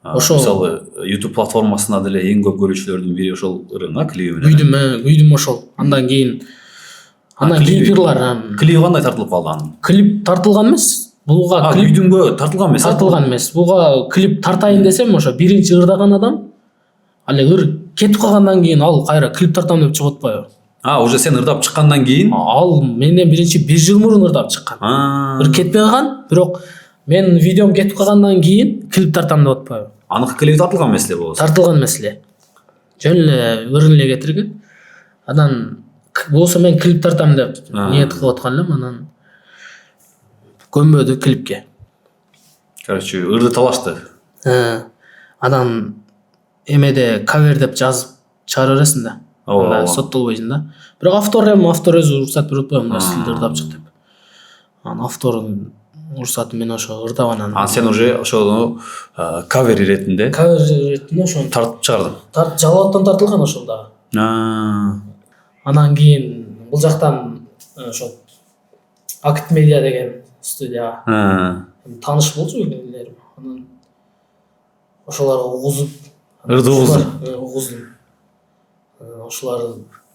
мисалы YouTube платформасында деле эң көп көрүүчүлөрдүн бири ошол ырыңа, клиби менен. Күйдүм ошол. Андан кийин ырлар. Клип кандай тартылып калды анын? Клип тартылган эмес. Буга клип күйдүмгө тартылган эмес. Тартылган эмес. Буга клип тартайын десем, ошо биринчи ырдаган адам али ыр кетип калгандан кийин ал кайра клип тартам деп чыгып атпайбы? Уже сен ырдап чыккандан кийин? Ал менден биринчи 1 жыл мурун ырдап чыккан. Ыр кетпей калган, бирок мен видеом кетип калгандан кийин клип тартам деп атпайбы? Аныкы клип тартылган эмес эле болсо. Тартылган эмес эле. Жөн эле ырын эле кетирген. Анан болсо мен клип тартам деп ниет кылып аткан элем, анан көнбөдү клипке. Короче, ырды талашты. Анан эмеде кавер деп жазып чыгара бересиң да. Анда соттолбойсуң да. Бирок автор өзү уруксат берип атпайбы мындай стилде ырдап чык деп. Анан автордун уруксаты менен ошо ырдап анан. Сен уже ошону кавер иретинде ошону тартып чыгардың. Жалалаттан тартылган ошол дагы. Анан кийин бул жактан ошо Акт Медиа деген студия тааныш болчу элдерим. Анан ошолорго угузуп ырды угуздум. Ошолор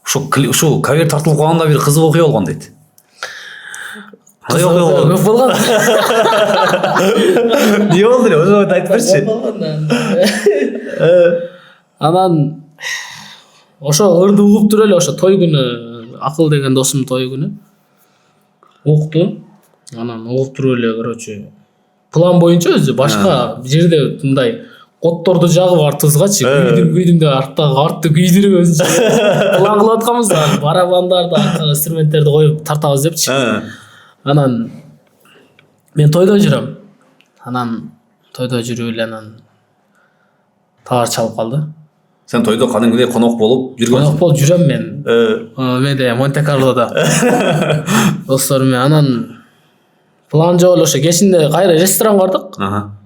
ошо кавер тартылып калганда бир кызык окуя болгон дейт. Кандай окуя болгон? Көп болгон. Не болду эле? Ошо айтып берчи. Анан ошо ырды угуп туруп эле ошо той күнү Акыл деген досумдун той күнү укту. Анан угуп туруп эле, короче, план боюнча өзү башка жерде мындай отторду жагып артыбызгачы күйдүм деп артты күйдүрүп өзүнчө план кылып атканбыз да барабандарды аркага инструменттерди коюп тартабыз депчи. Анан мен тойдо жүрөм. Анан тойдо жүрүп эле анан товар чалып калды. Сен тойдо кадимкидей конок болуп жүргөнсүң. Конок болуп жүрөм мен. Менде Монте-Карлодо. Досторум менен анан план жок эле ошо кечинде кайра ресторанга бардык.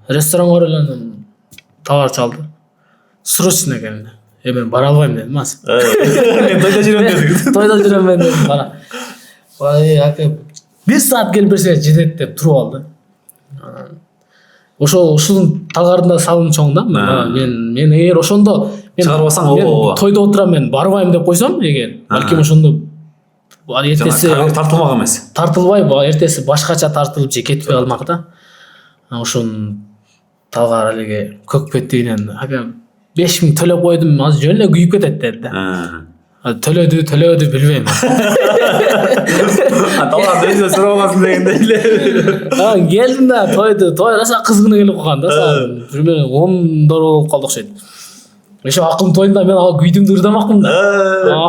Ресторанга барып эле анан товар чалды. Срочно экен. Мен бара албайм дедим аз. Мен тойдо жүрөм дедиң. Тойдо жүрөм мен дедим бара. Аке 1 саат келип берсе жетет деп туруп алды. Ушунун талгарында салым чоң да. Мен эгер ошондо чыгарбасаң ооба. Тойдо отурам мен барбайм деп койсом эгер балким ошондо эртеси тартылмак эмес. Тартылбай, эртеси башкача тартылып же кетпей калмак да. Ошонун талгар алиге көкпеттигинен ака 5000 төлөп койдум, азыр жөн эле күйүп кетет деди да. Төлөдү билбейм. Талгар өзү сурабасын дегендей эле. Келдим да той раса кызгыны келип калган да. Примерно 10 болуп калды окшойт. Ошо акылым тойунда мен ал күйдүмдү ырдамакмын да.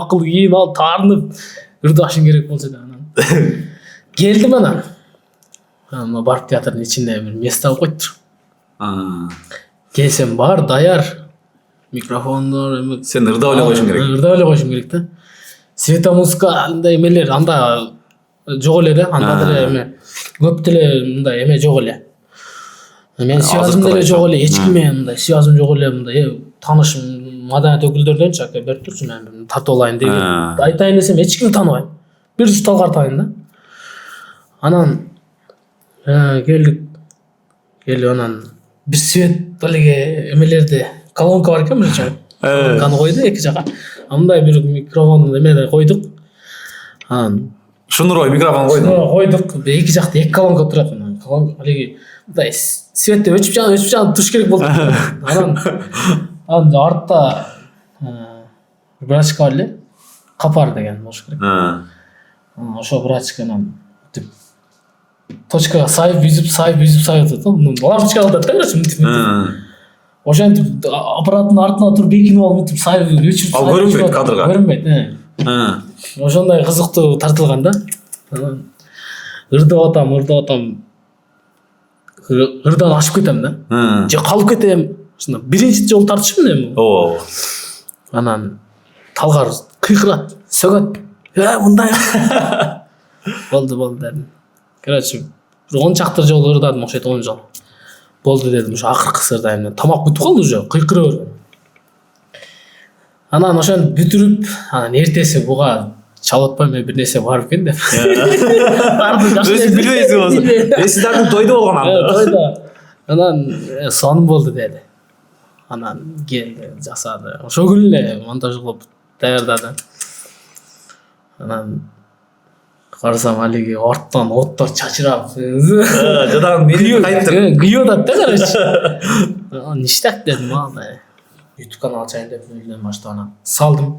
Акыл кийин алып таарынып ырдашым керек болчу да анан. Келдим анан. Анан барып театрдын ичинде бир место алып койтур. Келсем бар даяр. Микрофондор сен ырдап эле коюшуң керек. Ырдап эле коюшум керек да. Света музыка андай эмелер анда жок эле да. Анда деле эме көп деле мындай эме жок эле. Мен связым деле жок эле, эч кимге мындай связым жок эле мындай тааныш маданият өкүлдөрдөнчү ака берип турчу мен тартып алайын деген. Айтайын десем эч кимди тааныбайм. Бир талгар тайын да. Анан келдик анан бир свет алиге эмелерди колонка бар экен бирчи. Колонканы койду эки жака. Мындай бир микрофон эмеде койдук. Анан шунурбай микрофон койдук. Эки жакта эки колонка турат. Колонка алиги мындай светти өчүп жанып туруш керек болду. Анан артта врачка бар эле. Капар деген болуш керек. Ошо врачканан точкага сайып үзүп атат. Лампочка кылдат да короче. Ошентип аппараттын артына туруп бекинип алып мынтип сайып өчүрүп. Ал көрүнбөйт кадрга. Көрүнбөйт. Ошондой кызыктуу тартылган да. Ырдап атам. Ырдан ашып кетем да. Же калып кетем. Ошондо биринчи жолу тартышмын эми. Ооба. Анан талгар кыйкырат, сөгөт. Мындай. Болду дедим. Короче, 10 чакты жолу ырдадым окшойт 10 жол. Болду дедим, ошо акыркысы ырдайм. Тамак бүтүп калды уже, кыйкырып бердим. Анан ошону бүтүрүп, анан эртеси буга чалып атпайм, бир нерсе барып экен деп. Өзү билбейсиң болсо. Сиздердин тойдо болгон анда. Тойдо. Анан сонун болду деди. Анан келди, жасады. Ошол күнү эле монтаж кылып даярдады. Анан карасам алиги арттан оттор чачырап. Жадан мени кайттыр. Күйүп атат да короче. Ништяк дедим андай. YouTube канал ачайын деп өзүнөн баштап анан салдым.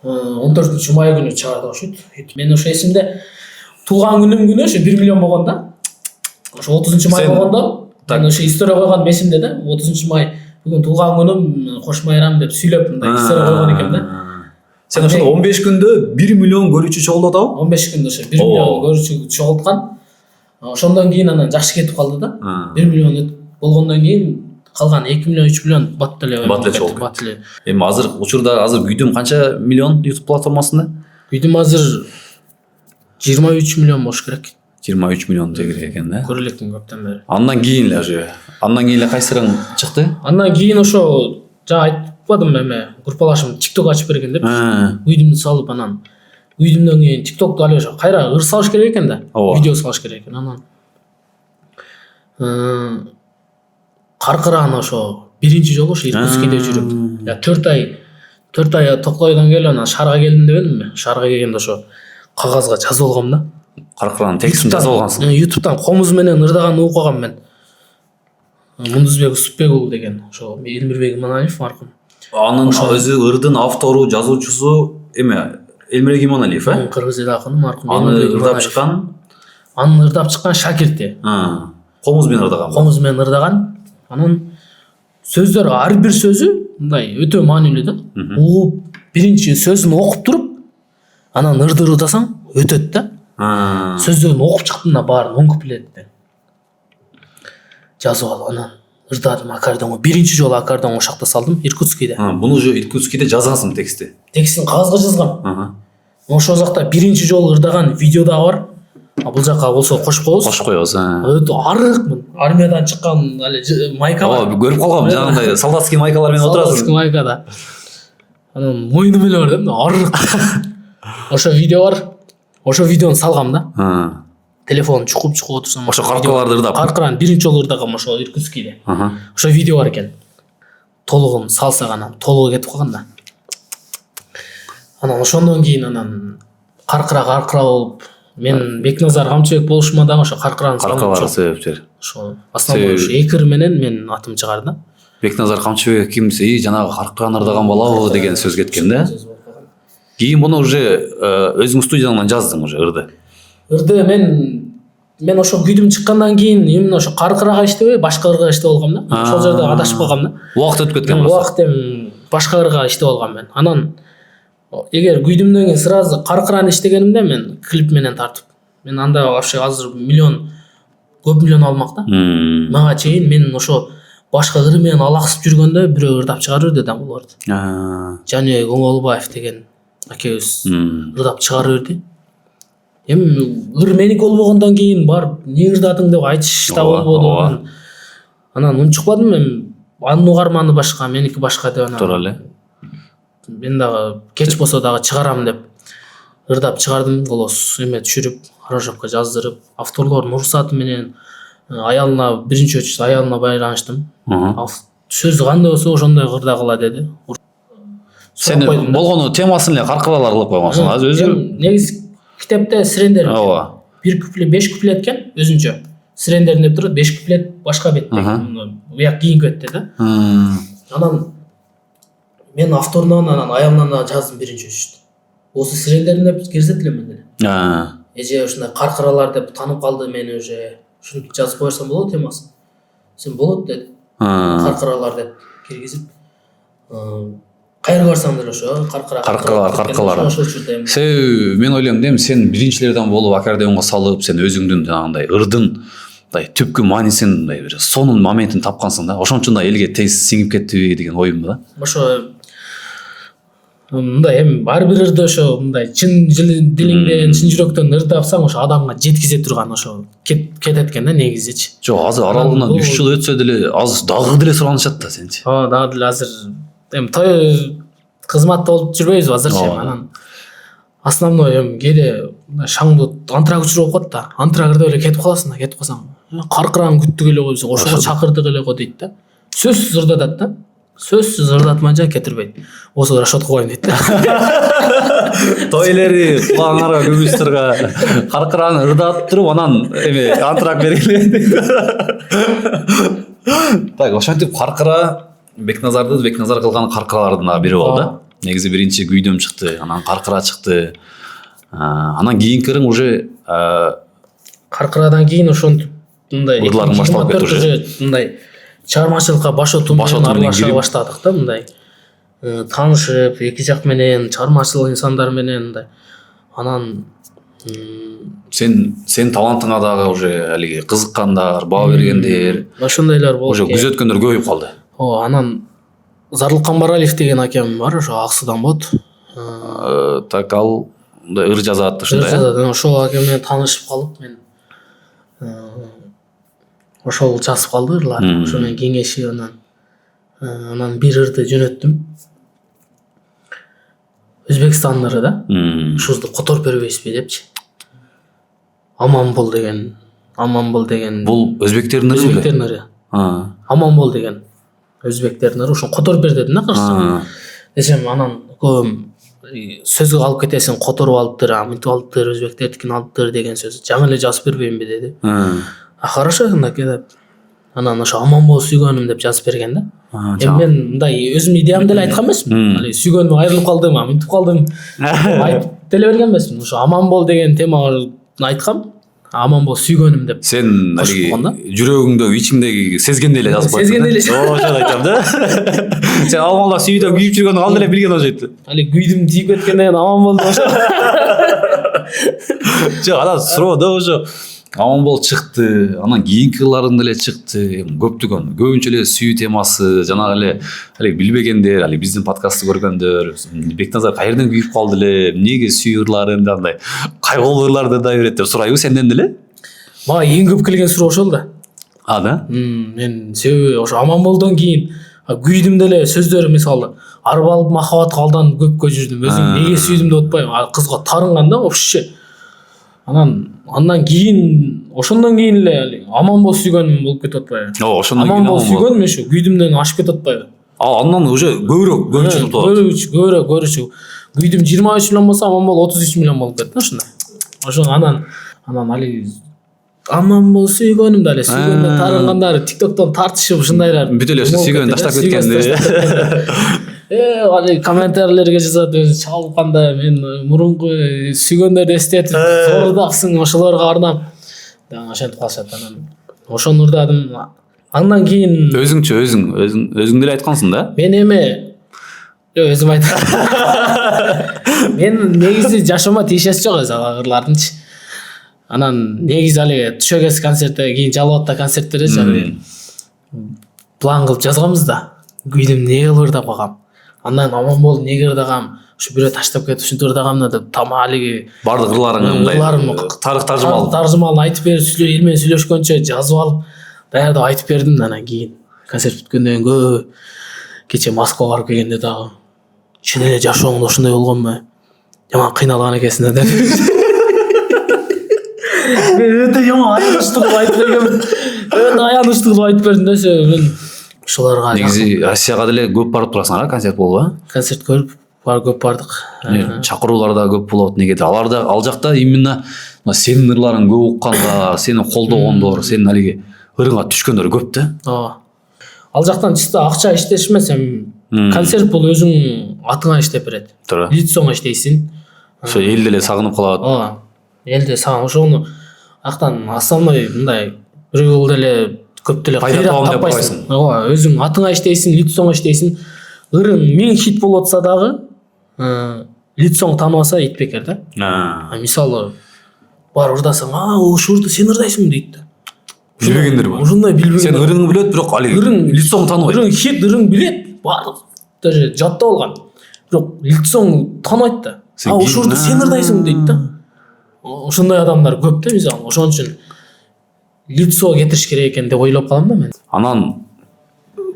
14 май күнү чыгарды окшойт. Мен ошо эсимде туулган күнүм ошо 1 миллион болгон да. Ошо 30 май болгондо мен ошо история койгон эсимде да. 30 май бүгүн туулган күнүм, кош майрам деп сүйлөп мындай история койгон экем да. Сен ошо 15 күндө 1 миллион көрүүчү чогултуп атабы? 15 күндө ошо 1 миллион көрүүчү чогулткан. Ошондон кийин анан жакшы кетип калды да. 1 миллион болгондон кийин калган 2 миллион 3 миллион бат эле чогултуп. Эми азыр учурда күйдүм канча миллион YouTube платформасында? Күйдүм азыр 23 миллион болуш керек. 23 миллион тегире экен да. Көрөлөктүн көптөн бери. Андан кийин эле кайсырың чыкты? Андан кийин ошо жана айтпадым эме группалашым TikTok ачып берген деп. Күйдүмдү салып анан күйдүмдөн кийин TikTok'то али ошо кайра ыр салыш керек экен да. Видео салыш керек экен анан. Каркыран ошо биринчи жолу ошо Иркутскийде жүрүп. 4 ай Токойдон келип анан шаарга келдим дебедимби? Шаарга келгенде ошо кагазга жазып алгам да. Каркыранын текстин жазып алгансың. YouTube'дан комуз менен ырдаганды угуп калгам мен. Мундузбек Усупбек уулу деген ошо Элмирбек Иманалиев маркум. Анын өзү ырдын автору, жазуучусу эме Элмирбек Иманалиев, кыргыз эл акыны маркум. Аны ырдап чыккан. Анын ырдап чыккан шакирти. Комуз менен ырдаган. Анан сөздөр ар бир сөзү мындай өтө маанилүү да. Угуп биринчи сөзүн окуп туруп анан ырдасаң өтөт да. Сөздөрүн окуп чыктым да баарын 10 куплеттен жазып алып анан ырдадым аккордеонго. Биринчи жолу аккордеонго шакта салдым Иркутскийде. Буну уже Иркутскийде жазгансың текстти. Текстин кагазга жазгам. Ошол жакта биринчи жолу ырдаган видео дагы бар. Бул жака болсо кошуп коебуз. Кошуп коебуз. Өтө арыкмын. Армиядан чыккан эле майка бар. Көрүп калгам жанагындай солдатский майкалар менен отурасың. Солдатский майкада. Анан мойнум эле бар да, арык. Ошо видео бар. Ошо видеону салгам да. Телефон чукуп отурсам. Ошо каркыраларды ырдап. Каркыраны биринчи жолу ырдагам ошо Иркутскийде. Ошо видео бар экен. Толугун салсак анан толугу кетип калган да. Анан ошондон кийин анан каркыра болуп мен Бекназар Камчыбек болушума дагы ошо каркыраны каркыралар себептер. Ошо основной экир менен мен атым чыгар да. Бекназар Камчыбек ким десе, жанагы каркыраны ырдаган балабы деген сөз кеткен да. Кийин буну уже өзүң студияңдан жаздың уже ырды. Ырды мен ошо күйдүм чыккандан кийин именно ошо каркырага иштебей башка ырга иштеп алгам да. Ошол жерде адашып калгам да. Убакыт өтүп кеткен болсо. Убакыт башка ырга иштеп алгам мен. Анан эгер күйдүмдөн кийин сразу каркыраны иштегенимде мен клип менен тартып. Мен анда вообще азыр көп миллион алмак да. Мага чейин мен ошо башка ыр менен алаксып жүргөндө бирөө ырдап чыгарып берди да бул ырды. Жаныбек Оңолбаев деген акебиз ырдап чыгарып берди. Эми ыр меники болбогондон кийин барып не ырдадың деп айтыш да болбоду. Анан унчукпадым мен. Анын угарманы башка, меники башка деп анан. Туура эле. Мен дагы кеч болсо дагы чыгарам деп ырдап чыгардым. Голос эме түшүрүп, аранжировка жаздырып, авторлордун уруксаты менен аялына биринчи очередь аялына байланыштым. Сөзү кандай болсо ошондой ырдагыла деди. Сен болгону темасын эле каркыралар кылып койгонсуң. Азыр өзүң негизи китепте Сирендер. Ооба. 1 куплет 5 куплет экен өзүнчө. Сирендер деп турат 5 куплет башка бетте. Буяк кийинки бетте да. Анан мен авторунан анан аялынан да жаздым биринчи очередь. Осы Сирендер деп кирсет элем мен деле. Эже ушундай каркыралар деп танып калды мени уже. Ушуну жазып койсом болот темасын. Сен болот деди. Каркыралар деп киргизип кайра барсаң деле ошо каркыралар. Мен ойлойм дем сен биринчилерден болуп аккордеонго салып, сен өзүңдүн жанагындай ырдын мындай түпкү маанисин мындай бир сонун моментин тапкансың да. Ошон да элге тез сиңип кеттиби деген оюм да. Ошо мындай эми ар бир ырды ошо мындай чын дилиңден, чын жүрөктөн ырдапсаң ошо адамга жеткизе турган ошо кетет экен да негизичи. Жок, азыр аралыгынан 3 жыл өтсө деле азыр дагы деле суранышат да сенчи. Дагы деле азыр эми той кызматта болуп жүрбөйбүз азырчы. Анан основной эми кээде шаңдуу антрак учур болуп калат да. Антрагырда эле кетип каласың да, кетип калсаң каркыраны күттүк эле койсоң ошого чакырдык эле го дейт да. Сөзсүз ырдатат да. Сөзсүз ырдатмайынча кетирбейт. Болсо расчетко коеюн дейт да. Тойлери кулаңарга күбүстөргө каркыраны ырдатып туруп анан эми антрак бергиле. Так, ошентип каркыра Бекназар кылган каркыралардын бири болду да. Негизи биринчи күйдөм чыкты, анан каркыра чыкты. Анан кийинки ырың уже каркырадан кийин ошентип мындай ырдыларың башталып кетти уже. Мындай чыгармачылыкка баш отуу менен аралаша баштадык да, мындай таанышып эки жак менен чыгармачыл инсандар менен мындай. Анан сен талантыңа дагы уже алиги кызыккандар, баа бергендер, ошондойлор болуп уже күзөткөндөр көбөйүп калды. Анан Зарлык Камбаралиев деген акем бар, ошо Аксудан болот. Так, ал ыр жазат ушундай. Ошол аке менен таанышып калып мен ошол жазып калды ырлар. Ошо менен кеңешип анан бир ырды жөнөттүм. Өзбекстандын ыры да. Ушузду которуп бербейсизби депчи. Аман бол деген. Бул өзбектердин ыры беле? Өзбектердин ыры. Аман бол деген. Өзбектердин ыры. Ошону которуп бер дедим да кыргызча. Десем анан сөзгө алып кетесиң, которуп алыптыр, мынтип алыптыр, өзбектердикин алыптыр деген сөз. Жаңы эле жазып бербейинби деди. Хорошо андак деп. Анан ошо аман бол сүйгөнүм деп жазып берген да. Эми мен мындай өзүм идеямды эле айткан эмесмин. Али сүйгөнүм айрылып калдым, мынтип калдым. Айтып деле берген эмесмин. Ошо аман бол деген теманы айткам. аман бол сүйгөнүм деп. Сен Кошуп койгон да. жүрөгүңдө ичиңдеги сезгендей эле жазып коет. Сезгендей эле. Ошону айтам да. Сен алмалда сүйүүдө күйүп жүргөндү калды эле билген болчойт. Али күйдүм тийип кеткенден кийин аман болду ошо. Жок, анан суроо да ошо аман бол чыкты, анан кийинки кыларың деле чыкты. Көбүнчө эле сүйүү темасы, жанагы эле билбегендер, биздин подкастты көргөндөр, Бекназар каерден күйүп калды эле, эмнеге сүйүү ырларын андай кайгылуу ырларды да берет деп сурайбы сенден деле? Мага эң көп келген суроо ошол да. Да? Мен себеби ошо аман болдон кийин күйдүм деле сөздөрү мисалы арбалып махабатка алданып көпкө жүрдүм. Өзүм неге сүйдүм деп атпайм. Кызга тарынган да вообще. Андан кийин ошондон кийин эле аман бол сүйгөнүм болуп кетип атпайбы? Ошондон кийин аман бол сүйгөнүм ошо күйдүмдөн ашып кетип атпайбы? Андан уже көбүрөөк көрүчү. Күйдүм 23 миллион болсо аман бол 33 миллион болуп кетти ошондой. Ошо анан али аман бол сүйгөнүм да эле сүйгөндөн тарынгандары TikToктон тартышып ушундайлар. Бүт эле ошо сүйгөнүн таштап кеткенди. Али комментарийлерге жазат өзү чалканда мен мурунку сүйгөндөрдү эстетип зордаксың ошолорго арнап. Ошентип калышат анан. Ошону урдадым. Андан кийин өзүң деле айткансың да? Мен өзүм айттым. Мен негизи жашоомо тиешеси жок өзү ырлардынчы. Анан негизи алиге Түшөгөз концерти кийин Жалал атта концерттерде план кылып жазганбыз да. Күйдүм эмне кылып ырдап койгам. Андан аман болду эмнеге ырдагам. Ушу бирөө таштап кетип ушинтип ырдагам деп тамалиги бардык ырларың таржымалын айтып берип эл менен сүйлөшкөнчө жазып алып даярдап айтып бердим да. Анан кийин концерт бүткөндөн кийин кече Москвага барып келгенде дагы чын эле жашооңдо ушундай болгонбу? Жаман кыйналган экенсиң да деп. Мен өтө жаман аянычтуу кылып айтып бердим да. Мен ошолорго негизи Россияга деле көп барып турасыңар, концерт болупбу? Концерт көп бардык. Чакыруулар да көп болот. Негедир ал жакта именно сенин ырларың көп укканга, сени колдогондор, сенин алиги ырыңа түшкөндөр көп да. Ооба. Ал жактан чисто акча иштеш эмес, концерт бул өзүң атыңа иштеп берет. Лицоңо иштейсиң. Ошо эл деле сагынып калат. Ооба. Эл деле сагынып ошону актан основной мындай бир жыл деле көп деле кыйрак таппайсың. Ооба, өзүң атыңа иштейсиң, лицоңо иштейсиң. Ырың 1000 хит болуп атса дагы, лицоң тааныбаса ит бекер да. Мисалы бар ырдасаң, ошо ырды сен ырдайсың дейт да. Билбегендер бар. Ушундай билбеген. Сен ырыңды билет, бирок алиги лицоң тааныбайт. Ырың хит, ырың билет, бардык даже жаттап алган. Бирок лицоң тааныбайт да. Ошо ырды сен ырдайсың дейт да. Ошондой адамдар көп да мисалы. Ошон үчүн лицо кетириш керек экен деп ойлоп калам да мен. Анан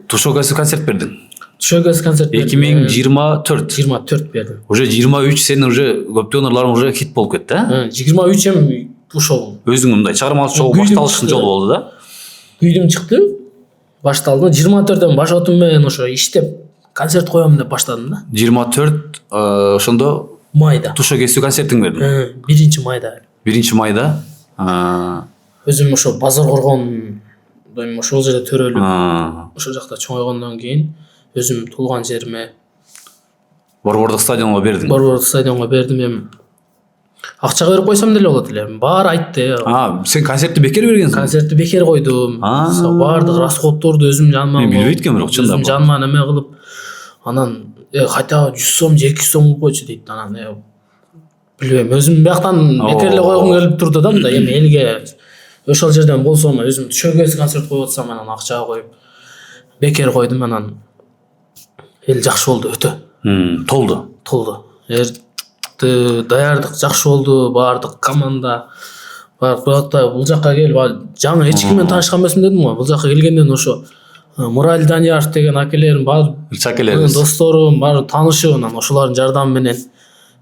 Түшөгөз концерт бердиң. Түшөгөз концерт 2024 бердим. Уже 23 сенин уже көптөгөн ырларың уже хит болуп кетти, 23 ушол өзүң мындай чыгармалык жолу башталыштын жолу болду да. Күйдүм чыкты, башталды. 24дөн башотум менен ошо иштеп концерт коём деп баштадым да. 24 ошондо майда Түшөгөз концертиң бердиң. 1 майда. 1 майда. Өзүм ошо базар коргон ошол жерде төрөлүп, ошол жакта чоңойгондон кийин өзүм туулган жериме Борбордук стадионго бердиң. Эми акча берип койсом деле болот эле. Баары айтты. Сен концертти бекер бергенсиң? Концертти бекер койдум. Баардык расходторду өзүм жаныма. Мен билбейт экенмин, бирок чындап. Жаныма неме кылып, анан хотя 100 сом, 200 сом кылып койчу дейт. Анан билбейм, өзүм бияктан бекер эле койгум келип турду да. Мындай эми элге ошол жерден болсом, өзүм Түшөгөз концерт коюп атсам, анан акчага коюп бекер койдум. Анан эл жакшы болду өтө. Толду. Даярдык жакшы болду, баардык команда бул жакка келип жаңы эч ким менен таанышкан эмесмин дедим го. Бул жакка келгенден ошо Мураль Данияров деген акелерим бар, досторум бар, таанышып, анан ошолордун жардамы менен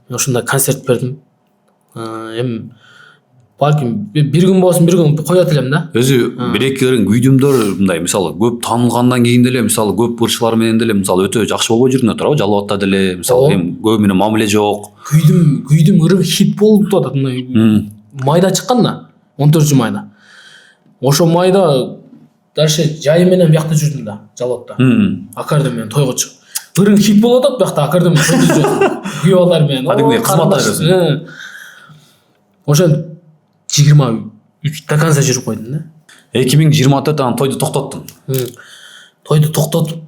ушундай концерт бердим. Эми балким бир күн болсун, бир күн коет элем да. Өзү бир-эки ырың күйдүмдөр мындай мисалы көп таанылгандан кийин деле мисалы көп ырчылар менен деле мисалы өтө жакшы болбой жүргөн турабы? Жалал атта деле мисалы эми көп менен мамиле жок. Күйдүм ырым хит болуп атат. Майда чыккан да, 14 майда. Ошо майда дальше жай менен биякта жүрдүм да, Жалал атта. Акардем менен тойго чыгып. Ырым хит болуп атат, биякта акардем менен тойго жүрдүм. Күйөөбалар менен. Кызматтар бересиң. Ошо 20 до конца жүрүп койдум да. 2024 анан тойду токтоттуң. Тойду токтотуп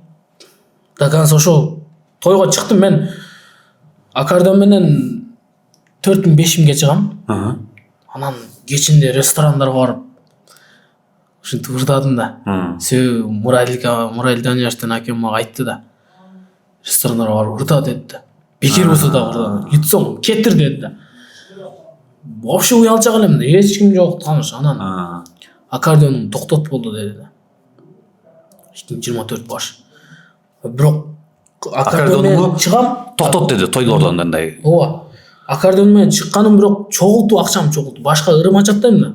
до конца ошо тойго чыктым мен. Аккордеон менен 4-5-ге чыгам. Анан кечинде ресторандарга барып ушинтип ырдадым да. Себеби Мурайлда университеттен акем мага айтты да. Ресторандарга барып ырда деди да. Бекер болсо да ырда. Ютсоң кетир деди да. Вообще уялчак элем да. Эч ким жок тааныш. Анан аккордеонун токтот болду деди да. 2024 баш. Бирок аккордеон менен чыгам, токтот деди тойлордон андай. Ооба. Аккордеон менен чыкканым бирок чогулту акчам чогулту. Башка ырым ачаттайм да.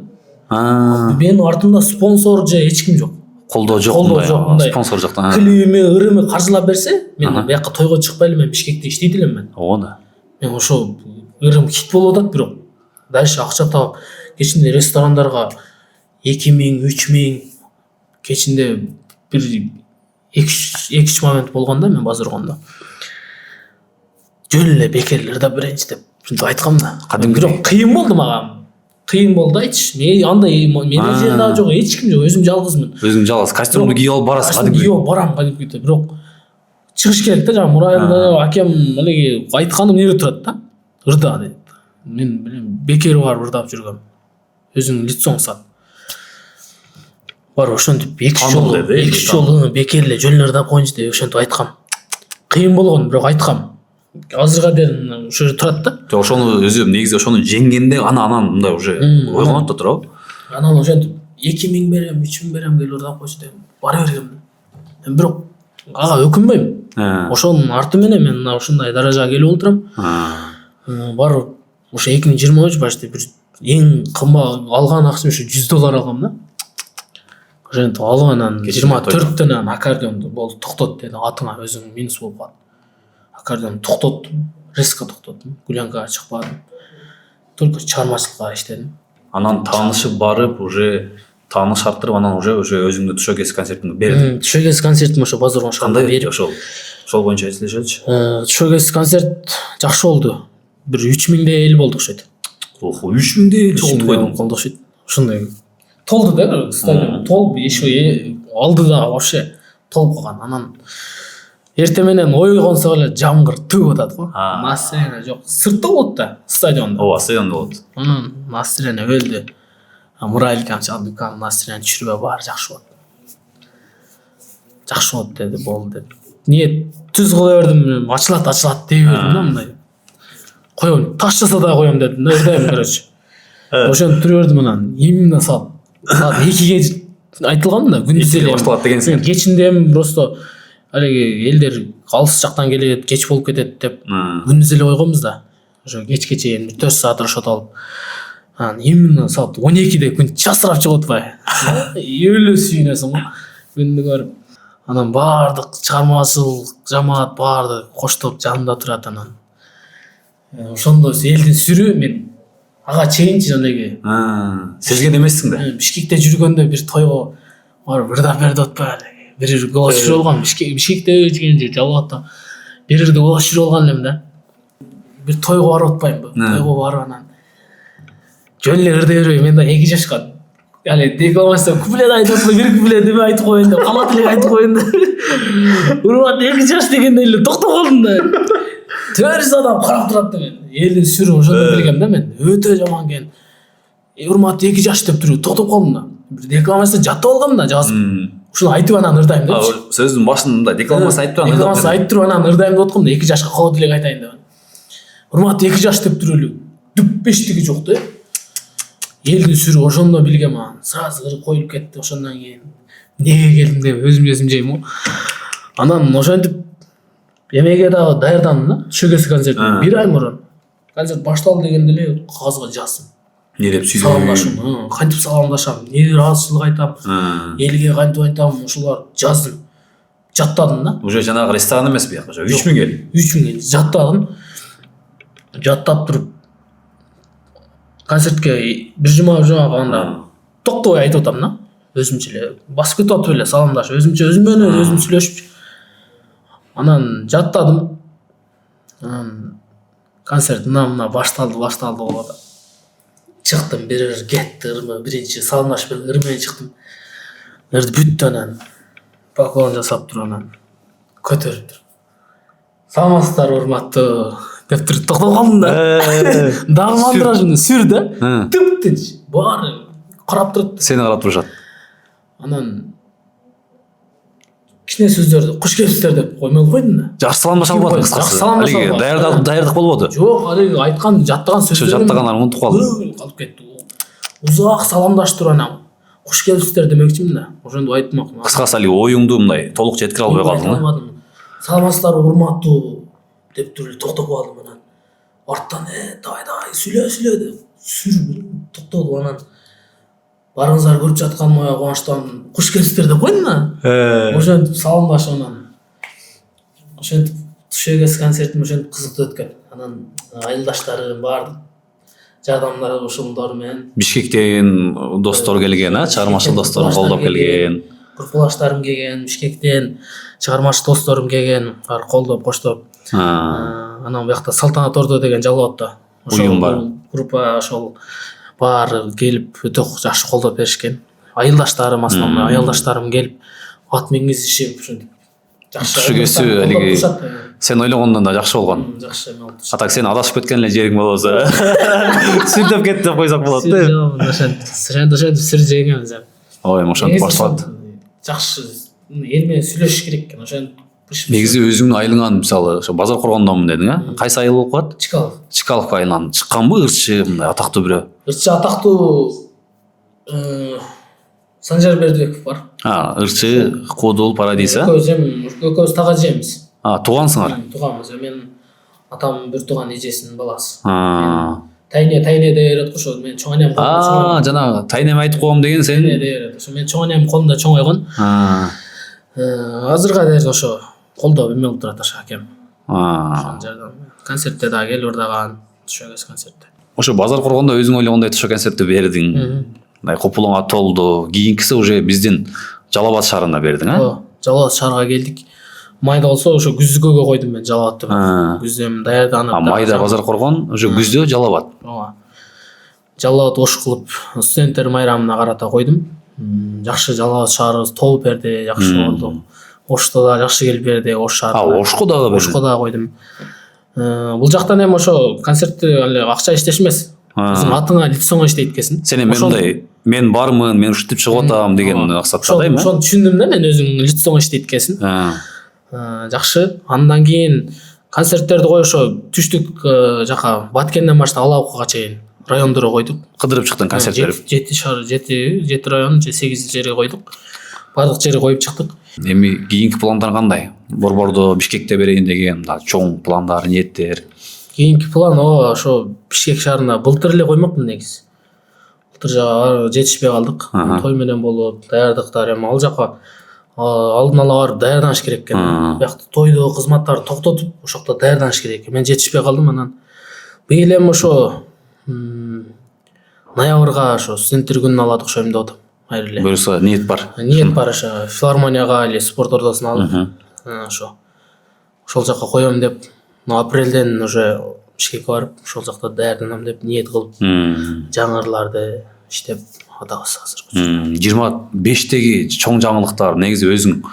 Менин артымда спонсор же эч ким жок. Колдоо жок мындай. Спонсор жок. Клибиме, ырымы каржылап берсе, мен бияка тойго чыкпай эле мен Бишкекте иштейт элем мен. Ооба. Мен ошо ырым хит болуп атат бирок дальше акча таап кечинде ресторандарга 2000-3000 кечинде бир 2-3 момент болгондо мен базар ургондо. Жөн эле бекер ырдап берейинчи деп ушинтип айткам да. Бирок кыйын болду мага. Кыйын болду айтчы. Андай менеджер да жок, эч ким жок, өзүм жалгызмын. Өзүң жалгыз костюмду кийип алып барасың кадимги. Кийип барам кадимги. Бирок чыгыш керек да, жана Мурайлда акем элеги айтканым нере турат да. Ырда дейт. Мен бекер барып ырдап жүргөм. Өзүң лицоң сат. Бар ошентип 2 жолу бекер эле жөн эле ырдап коеюнчу деп ошентип айткам. Кыйын болгон, бирок айткам. Азырга дейин ошо турат да. Жок, ошону өзүм негизи ошону жеңгенде анан мындай уже ойгонот да туурабы? Анан ошентип 2000 берем, 3000 берем келип ырдап койчу деп бара бергем. Бирок ага өкүнбөйм. Ошонун арты менен мен мына ушундай даражага келип отурам. Барып ошо 2023 башты бир эң кымбат алган акчам ушу $100 алгам да. Ошентип алып анан 24 анан аккордеонду болду токтот деди. Атыңа өзүң минус болуп калды. Аккордеон токтоттум, резко токтоттум. Гулянкага чыкпадым. Только чыгармачылыкка иштедим. Анан таанышып барып, уже тааныш арттырып, анан уже өзүңдү Тушогес концертиңди бердиң. Тушогес концертим ошо базар урган берип ошол боюнча эслешеличи. Тушогес концерт жакшы болду. Бир 3000 эл болду окшойт. 3000 чогултуп койдуң. Болду окшойт. Ошондой толду да стадион. Толуп еши алды да вообще толуп калган. Анан эртең менен ойгонсо эле жамгыр төгүп атат го. Настроение жок. Сыртта болот да, стадиондо. Ооба, стадиондо болот. Настроение өлдү. Мурайлкам чалды, кан настроение түшүрбөй баары жакшы болот. Жакшы болот деди, болду деп. Ниет түз кыла бердим, ачылат дей бердим да мындай. Коем, таш жаса да коем дедим да, ырдайм короче. Ошентип тура бердим анан именно саат 2ге айтылган да, күндүз эле башталат деген сен. Кечинде просто алеги элдер алыс жактан келет, кеч болуп кетет деп күндүз эле койгонбуз да. Ошо кечке чейин 4 саат расчет алып. Анан именно саат 12де күн часырап чыгып атпай. Өлө сүйүнөсүң го күндү көрүп. Анан баардык чыгармачыл жамаат баарды коштоп жанында турат анан. Ошондой элдин сүрү мен ага чейинчи жанагы сезген эмессиң да. Бишкекте жүргөндө бир тойго барып ырдап берди атпай. Бир голос жүрүп алган Бишкекте жүргөндө Жалалатта бир голос жүрүп алган элем да. Бир тойго барып атпаймынбы? Тойго барып анан жөн эле ырдай бербей мен да 2 жашка али декламация куплет айтып атпай бир куплет эме айтып коеюн деп калат эле айтып коеюн деп. Урмат 2 жаш дегенде эле токтоп калдым да. 400 адам карап турат да мен. Элдин сүрү ошондо билгем да мен. Өтө жаман экен. Урмат 2 жаш деп туруп токтоп калдым да. Бир декламация жаттап алгам да жазып. Ушуну айтып анан ырдайм депчи. Сөздүн башында декламация айтып турган. Декламация айтып туруп анан ырдайм деп аткам да 2 жашка калат эле айтайын деп. Урмат 2 жаш деп туруп эле дүп бештиги жок да. Элдин сүрү ошондо билгем анан. Сразу ырып коюлуп кетти ошондон кийин. Эмнеге келдим деп өзүм жейм го. Анан ошентип эмеге дагы даярдандым да. Тушогес концерт 1 ай мурун. Концерт башталды дегенде эле кагазга жаздым. Не деп сүйлөйм? Саламдашым, кантип саламдашам, эмне ыраазычылык айтам, элге кантип айтам, ошолор жаздым. Жаттадым да. Уже жанагы ресторан эмес бияк, уже 3000 kel. 3000 kel жаттадым. Жаттап туруп концертке бир жума калганда токтобой айтып атам да. Өзүмчө эле басып кетип атып эле саламдашып, өзүм менен өзүм сүйлөшүп. Анан жаттадым. Концерт мына башталды болот. чыктым, бир кетти ырмы, биринчи салымдашып ыр менен чыктым. Ырды бүттү анан поклон жасап туруп анан көтөрүп туруп. Саламатсыздар урматтуу деп туруп токтоп калдым да. Дагы мандыражымды сүр да. Тып-тынч. Баары карап турат. Сени карап турушат. Анан кичине сөздөрдү куш келипсиздер деп коймой койдум да. Жакшы саламдаша албадың кыскасы. Алиги даярдык болбоду. Жок, алиги айткан, жаттаган сөздөрүм. Жаттагандар унутуп калды. Калып кетти. Узак саламдаштырып анан куш келипсиздер демекчимин да. Ошондо айтмакмын. Кыскасы алиги оюңду мындай толук жеткире албай калдың. Саламатсыздар урматтуу деп туруп токтоп калдым анан. Арттан давай сүйлө деп сүрүп токтоду анан. Барыңыздар көрүп жатканыма кубанычтамын. Куш келипсиздер деп койдум да. Ошентип саламдашып анан. Ошентип Түшөгөз концертим ошентип кызыктуу өткөн. Анан айылдаштарым баардык жардамдар ушулдар менен Бишкектен достор келген, чыгармачыл достор колдоп келген. Курпулаштарым келген, Бишкектен чыгармачыл досторум келген, баары колдоп коштоп. Анан бuyakта Салтанат Ордо деген Жалал-Абадта уюм бар. Группа ошол баары келип өтө жакшы колдоп беришкен. Айылдаштарым основной айылдаштарым келип ат мингизишип ошентип жакшы. Түшөгөсү алиги сен ойлогондон да жакшы болгон. Жакшы эмне Атак сен адашып кеткен эле жериң болбосо. Сүрдөп кетти деп койсок болот да. Ошентип сүр жегенбиз. Ой, ошентип башталат. Жакшы эл менен сүйлөшүш керек экен. Ошентип негизи өзүңдүн айылыңан мисалы ошо базар коргондомун дедиң, Кайсы айыл болуп калат? Чкалов. Чкаловка айылынан чыкканбы ырчы мындай атактуу бирөө? Ырчы атактуу Санжар Бердибеков бар. Ырчы Куудул Парадис, Экөөбүз тага жемиз. Туугансыңар? Тууганбыз. Мен атам бир тууган эжесинин баласы. Тайне деп берет ошо мен чоң анем. Жана тайнем айтып коем деген сен. Ошо мен чоң анем колунда чоңойгон. Азырга дейин ошо колдоп эме болуп турат ошо акем. Концертте дагы келип ырдаган, Түшөгөз концертте. Ошо базар коргондо өзүң ойлогондой Түшө концертти бердиң. Мындай купулуңа толду. Кийинкиси уже биздин Жалал Абад шаарына бердиң, Жалал Абад шаарга келдик. Майда болсо ошо күзгөгө койдум мен Жалал Абадты. Күздөн даярданып. Майда базар коргон, уже күздө Жалал Абад. Жалал Абад ош кылып студенттер майрамына карата койдум. Жакшы Жалал Абад шаарыбыз толуп берди, жакшы болду. Ошто да жакшы келип берди, Ош шаарына. Ошко дагы берди. Ошко дагы койдум. Бул жактан эми ошо концертти акча иштеш эмес. Өзүң атыңа лицоңо иштейт экенсиң. Сен мындай мен бармын, мен ушинтип чыгып атам деген максатта да эми. Ошону түшүндүм да, мен өзүң лицоңо иштейт экенсиң. Жакшы. Андан кийин концерттерди коюп ошо түштүк жака Баткенден баштап Алабукага чейин райондорго койдук. Кыдырып чыктың концерт берип. 7 район, 8 жерге койдук. Бардык жерге коюп чыктык. Эми кийинки пландар кандай? Борбордо Бишкекте берейин деген чоң пландар, ниеттер. Кийинки план ошо Бишкек шаарына былтыр эле коймокмун негизи. Былтыр жетишпей калдык. Той менен болуп, даярдыктар эми ал жака алдын ала барып даярданыш керек экен. Биякта тойду кызматтарды токтотуп, ошокто даярданыш керек. Мен жетишпей калдым анан. Быйыл эми ошо ноябрга ошо студенттер күнүн алат окшойм деп атам. Айры эле. Буюрса ниет бар. Ниет бар ошо филармонияга или спорт ордосуна алып. Ошо. Ошол жака коем деп, апрелден уже Бишкекке барып, ошол жакта даярданам деп ниет кылып, жаңырларды иштеп атабыз азыр. 25-теги чоң жаңылыктар негизи өзүң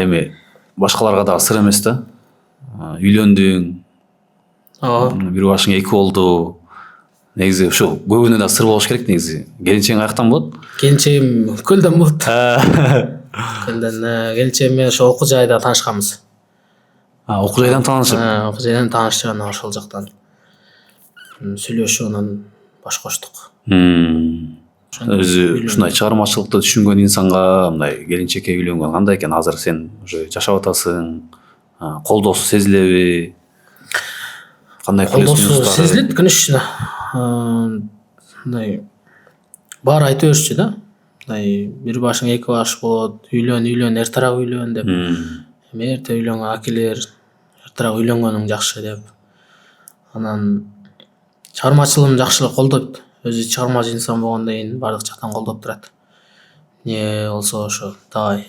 эми башкаларга дагы сыр эмес да. Үйлөндүң. Бир башың эки болду. Негизи ушу көбүнө да сыр болуш керек негизи. Келинчегиң каяктан болот? Келинчегим Көлдөн болот. Көлдөн келинчегим ошо окуу жайда таанышканбыз. Окуу жайдан таанышып? Окуу жайдан таанышып анан ошол жактан сүйлөшүп анан баш коштук. Өзү ушундай чыгармачылыкты түшүнгөн инсанга мындай келинчекке үйлөнгөн кандай экен? Азыр сен уже жашап атасың. Колдоосу сезилеби? Кандай колдоосу сезилет, конечно. Мындай баары айтып беришчү да. Мындай бир башың эки баш болот, үйлөн, эртерээк үйлөн деп. Эми эрте үйлөнгөн акелер, эртерээк үйлөнгөнүң жакшы деп. Анан чыгармачылыгын жакшы колдойт. Өзү чыгармачы инсан болгондон кийин бардык жактан колдоп турат. Не болсо ошо давай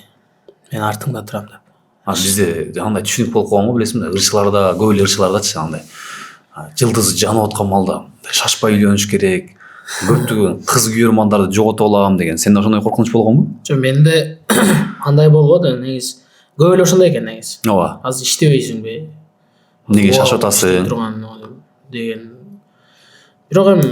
мен артыңда турам деп. Бизде андай түшүнүк болуп калган го, билесиңби? Ырчыларда, көп эле ырчылардачы андай жылдызы жанып аткан малда шашпай үйлөнүш керек. көптөгөн кыз күйөрмандарды жогото алам деген сенде ошондой коркунуч болгонбу? Жок, менде андай болбоду негизи. Көп эле ошондой экен негизи. Ооба. Азыр иштебейсиңби? Эмнеге шашып атасың? Деген. Бирок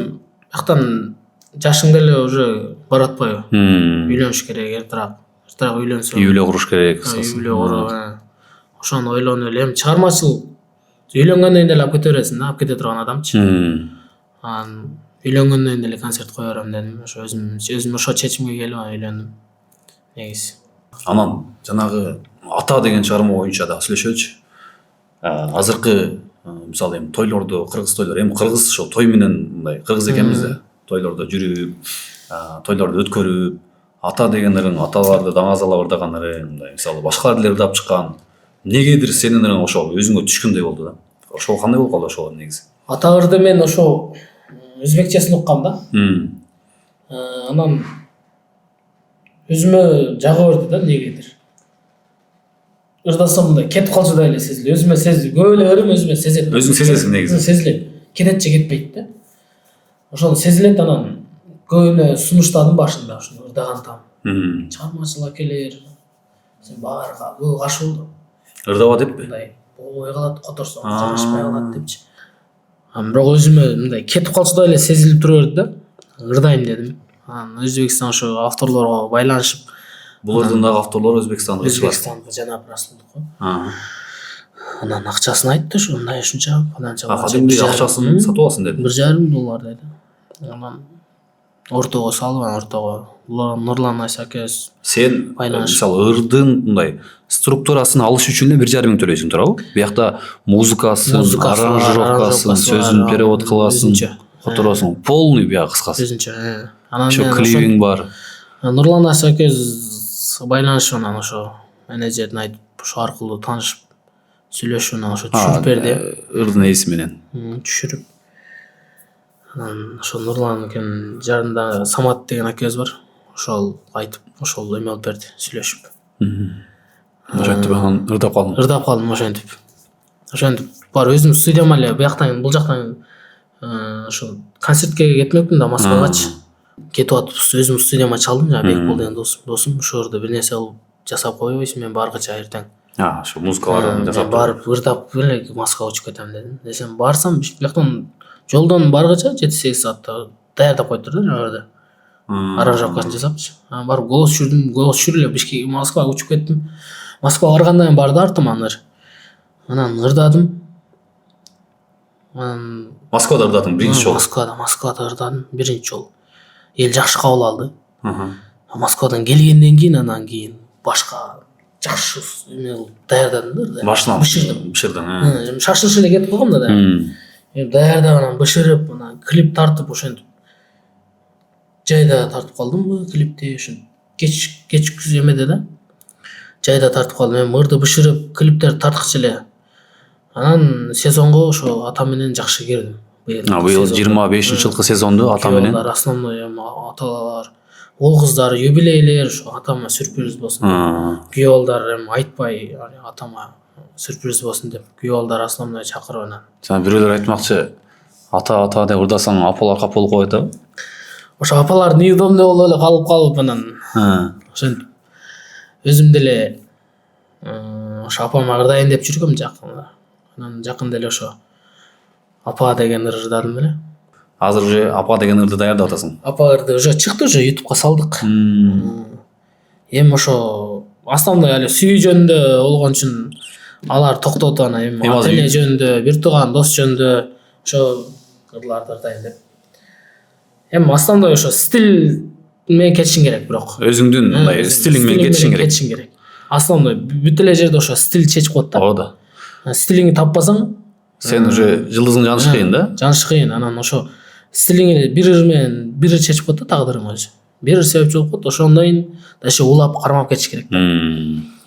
жактан жашың деле уже баратпайбы? Үйлөнүш керек эртерээк үйлөнсөң. Үй бүлө куруш керек. Үй бүлө куруп, ошону ойлонуп эле. Чыгармачыл үйлөнгөндөн кийин деле алып кете бересиң да, алып кете турган адамчы. Анан үйлөнгөндөн кийин деле концерт кое берем дедим. Ошо өзүм ошо чечимге келип үйлөндүм. Негизи. Анан жанагы ата деген чыгарма боюнча да сүйлөшөлүчү. Азыркы мисалы тойлордо, кыргыз тойлору, кыргыз ошо той менен мындай кыргыз экенбиз да. Тойлордо жүрүп, тойлорду өткөрүп, ата дегендерин аталарды даңазалап ырдаганырын, мындай мисалы башкалар деле ырдап чыккан. Негедир сенин ошо өзүңө түшкөндөй болду да. Ошо кандай болуп калды ошолор негизи? Ата ырды мен ошо өзбекчесин уккам да. Анан өзүмө жага берди да негедир. Ырдасам мындай кетип калчудай эле сезилди. Өзүмө сезди. Көп эле берем өзүмө сезет. Өзүң сезесиң негизи. Сезилет. Кететчи кетпейт да. Ошону сезилет, анан көп эле сунуштадым башында ошону ырдагандам. Чыгармачыл акелер. Сен баарга көп каршы болду. Ырдава деппи? Мындай болбой калат, которсоң жарашпай калат депчи. Бирок өзүмө мындай кетип калчудай эле сезилип тура берди да. Ырдайм дедим. Анан Өзбекстан ошо авторлорго байланышып, Булардын дагы авторлору Өзбекстандык. Өзбекстанга жанап расулдук го. Анан акчасын айтты, ошо мындай ушунча, ананча. Кадимди акчасын сатып аласың деди. $1,5 деди. Анан ортого салып, ортого Нурлан Айсакез. Сен мисалы ырдын мындай структурасын алыш үчүн эле $1,500 төлөйсүң туурабы? Биякта музыкасын, аранжировкасын, сөзүн перевод кыласың, которосуң. Полный биягы кыскасы. Өзүнчө. Анан ошо клипиң бар. Нурлан Айсакез байланышып, анан ошо менеджердин айтып, ошо аркылуу таанышып, сүйлөшүп, анан ошо түшүрүп берди. Ырдын ээси менен. Түшүрүп. Анан ошо Нурлан экен жарында Самат деген акебиз бар. Ошол айтып, ошол эме алып берди, сүйлөшүп. Ошентип анан ырдап калдым. Ырдап калдым ошентип. Ошентип бар өзүм студияма эле бияктан, бул жактан ошо концертке кетмекмин да, Москвагачы. Кетип атып өзүм студияма чалдым, жана Бекбол деген досум ошол жерде бир нерсе кылып жасап койбойсуң, мен баргыча эртең. Ошо музыкаларды жасап барып ырдап эле Москвага учуп кетем дедим. Десем барсам бияктан жолдон баргыча 7-8 саатта даярдап коюптур да жана жерде. Аранжировкасын жасапчы. Анан барып голос түшүрүп эле Бишкек, Москвага учуп кеттим. Москвага баргандан кийин барды артыман анан ырдадым. Анан Москвада ырдадым биринчи жолу. Москвада ырдадым биринчи жолу. Эл жакшы кабыл алды. Москвадан келгенден кийин анан кийин башка жакшы даярдадым да. Башынан бышырдым. Шашылыш эле кетип калгам да. Даярдап анан бышырып, анан клип тартып ошентип. Жайда тартып калдымбы клипти, ошо кеч эмеде да. Жайда тартып калдым. Мен ырды бышырып, клиптерди тарткычы эле. Анан сезонго ошо ата менен жакшы кирдим. Быйыл 25-жылкы сезонду ата менен. Основной аталар, ол кыздар, юбилейлер ошо атама сюрприз болсун. Күйөө балдар айтпай атама сюрприз болсун деп күйөө балдар основной чакырып анан. Жана бирөөлөр айтмакчы, ата деп ырдасаң апалар кап болуп коет да. Ошо апалар неудобный болуп эле калып анан ошентип өзүм деле ошо апама ырдайын деп жүргөм жакында. Анан жакында эле ошо апа деген ырдадым эле. Азыр уже апа деген ырды даярдап атасың. Апа ырды уже чыкты, уже YouTubeга салдык. Эми ошо основной эле сүйүү жөнүндө болгон үчүн алар токтотуп анан эми ата-эне жөнүндө, бир тууган дос жөнүндө ошо ырларды ырдайын деп. Эми основной ошо стиль менен кетишиң керек, бирок. Өзүңдүн мындай стилиң менен кетишиң керек. Основной бүт эле жерде ошо стиль чечип коет да. Ооба. Стилиңди таппасаң, сен уже жылдызың жаныш кыйын да. Жаныш кыйын. Анан ошо стилиңди бир ыр менен бир ыр чечип коет да, тагдырың өзү. Бир ыр себепчи болуп коет, ошондон кийин дальше улап кармап кетиш керек.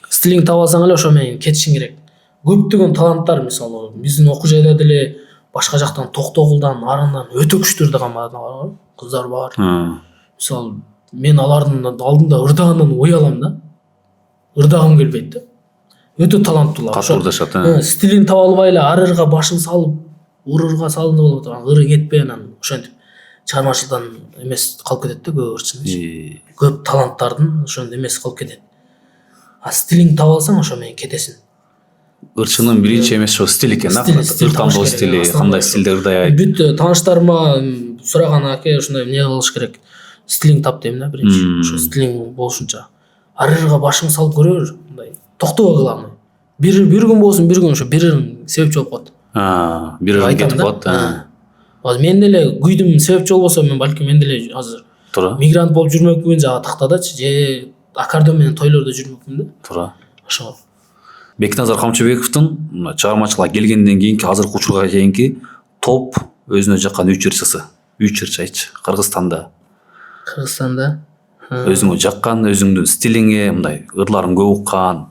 Стилиңди таба алсаң эле ошо менен кетишиң керек. Көптөгөн таланттар, мисалы, биздин окуу жайда деле башка жактан Токтогулдан, Арындан өтө күчтүү ырдаган балдар, кыздар бар. Мисалы, мен алардын алдында ырдагандан уялам да. Ырдагым келбейт да. Өтө таланттуулар. Катуу ырдашат. Стилин таба албай эле ар ырга башын салып, урырга салынып болуп турган, ыры кетпей анан ошентип чыгармачылыктан эмес калып кетет да көп ырчын. Көп таланттардын ошондо эмес калып кетет. А стилиңди таба алсаң ошо менен кетесиң. Ырчынын биринчи эмес ошо стиль экен да. Ыр тандоо стили, кандай стилде ырдай айт. Бүт тааныштарыма сураган аке ушундай эмне кылыш керек? Стилиң тап дейм да биринчи. Ошо стилиң болушунча. Ар жерге башың салып көрө бер, мындай. Токтобой кыламын. Бир күн болсун, бир күн ошо бирин себепчи болуп калат. Бир ырын кетип калат. Азыр мен деле күйдүм себепчи болбосо балким мен деле азыр Туура. мигрант болуп жүрмөкмүн жана тактадачы же аккордеон менен тойлордо жүрмөкмүн да. Туура. Ошо. Бекназар Камчыбековдун чыгармачылыкка келгенден кийинки азыркы учурга чейинки топ өзүнө жаккан 3 ырчысы. 3 ырчы айтчы. Кыргызстанда. Өзүңө жаккан, өзүңдүн стилиңе мындай ырларын көп уккан.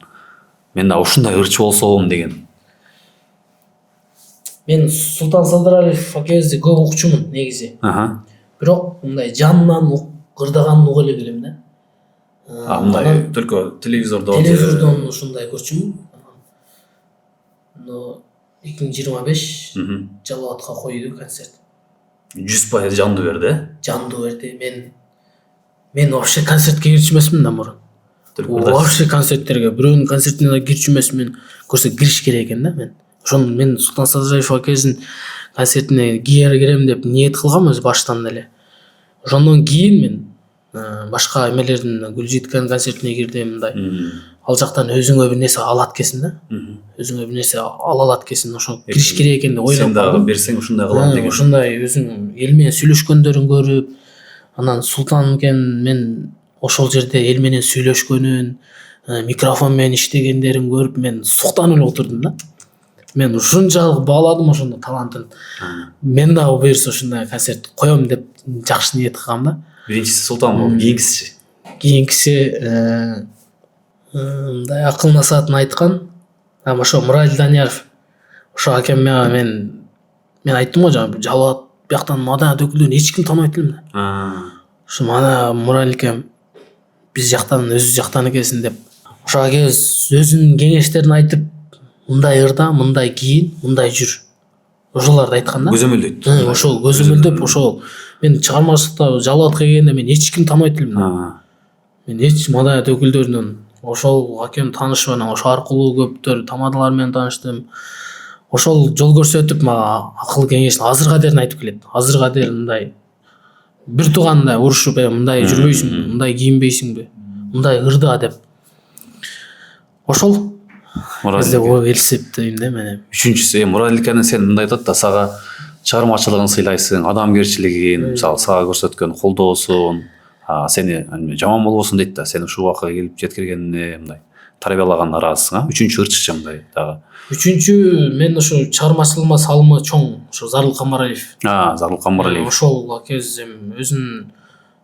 Мен да ушундай ырчы болсом деген. Мен Султан Садыралиев акебизди көп укчумун негизи. Бирок мындай жанынан ырдаганын уга эле билем да. Мындай только телевизордон ушундай көрчүмүн. Но 2025 Жалал Абадка койду концерт. 100% жандуу берди. Жандуу берди. Мен вообще концертке кирчү эмесмин да мурун. Вообще концерттерге бирөөнүн концертине кирчү эмесмин. Көрсө кириш керек экен да мен. Ошону мен Султан Садыралиев акебиздин концертине кирем деп ниет кылгам өз баштан эле. Ошондон кийин мен башка эмелердин Гүлжитканын концертине кирдим мындай. Ал жактан өзүңө бир нерсе алат экенсиң да. Өзүңө бир нерсе ала алат экенсиң, ошо кириш керек экен деп ойлоп калдым. Сен дагы берсең ушундай кылам деген. Ушундай өзүң эл менен сүйлөшкөндөрүн көрүп, анан Султан экен мен ошол жерде эл менен сүйлөшкөнүн, микрофон менен иштегендерин көрүп мен суктанып эле отурдум да. Мен ушунчалык бааладым ошондо талантын. Мен дагы буюрса ушундай концерт коем деп жакшы ниет кылгам да. Биринчиси Султан болуп, кийинкиси мындай акыл насаатын айткан. Ошо Мураль Данияров. Ошо акем мен айттым го жана Жалал бияктан маданият өкүлдөрүн эч ким тааныбайт элем да. Ошо мана Мураль акем биз жактан өзү жактан экенсиң деп. Ошо акебиз өзүнүн кеңештерин айтып, мындай ырда, мындай кийин, мындай жүр. Ошолорду айткан да. Көзөмөлдөйт. Ошол көзөмөлдөп ошол мен чыгармачылыкта Жалал Абадка келгенде мен эч ким тааныбайт элем да. Мен эч маданият өкүлдөрүнөн ошол акем таанышып анан ошол аркылуу көптөр тамадалар менен тааныштым. Ошол жол көрсөтүп мага акыл кеңешин азырга дерин айтып келет. Азырга дерин мындай бир туугандай урушуп, мындай жүрбөйсүңбү, мындай кийинбейсиңби, мындай ырда деп. Ошол бизде элсептейм да мен. Үчүнчүсү Мураликанын сен мындай айтат да, сага чыгармачылыгын сыйлайсың, адамгерчилигин, мисалы сага көрсөткөн колдоосун, сени жаман болбосун дейт да, сени ушул убакка келип жеткиргенине мындай тарбиялаган ыраазысың. Үчүнчү ырчычы мындай дагы. Үчүнчү мен ошо чыгармачылыгыма салымы чоң, ошо Зарыл Камаралиев. Зарыл Камаралиев. Ошол акебиз өзүнүн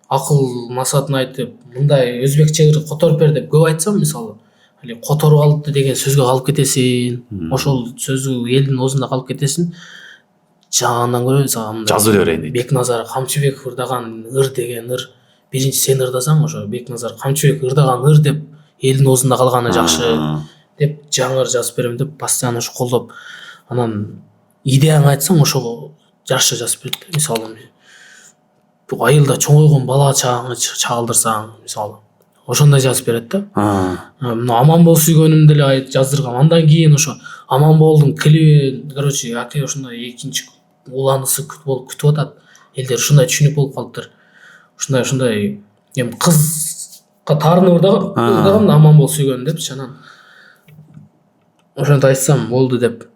акыл насаатын айтып, мындай өзбекче ыр которуп бер деп көп айтсам, мисалы, которуп алды деген сөзгө калып кетесиң. Ошол сөзү элдин оозунда калып кетесиң. Андан көрө жазып эле берейин дейт. Бекназар Камчыбеков ырдаган ыр деген ыр биринчи сен ырдасаң, ошо Бекназар Камчыбеков ырдаган ыр деп элдин оозунда калганы жакшы деп жаңы ыр жазып берем деп постоянно ушу колдоп, анан идеяңы айтсаң ошого жакшы жазып берет. Мисалы айылда чоңойгон бала чагыңы чагылдырсаң, мисалы ошондой жазып берет да. Аманбол сүйгөнүмдү деле жаздыргам. Андан кийин ошо Аманболдун клиби, короче, аке ошондой экинчи уланышы күтүп атат. Элдер ушундай түшүнүк болуп калыптыр. Ушундай эми кызга таарынып ырдагам да, Аманбол сүйгөн депчи, анан ошентип айтсам болду деп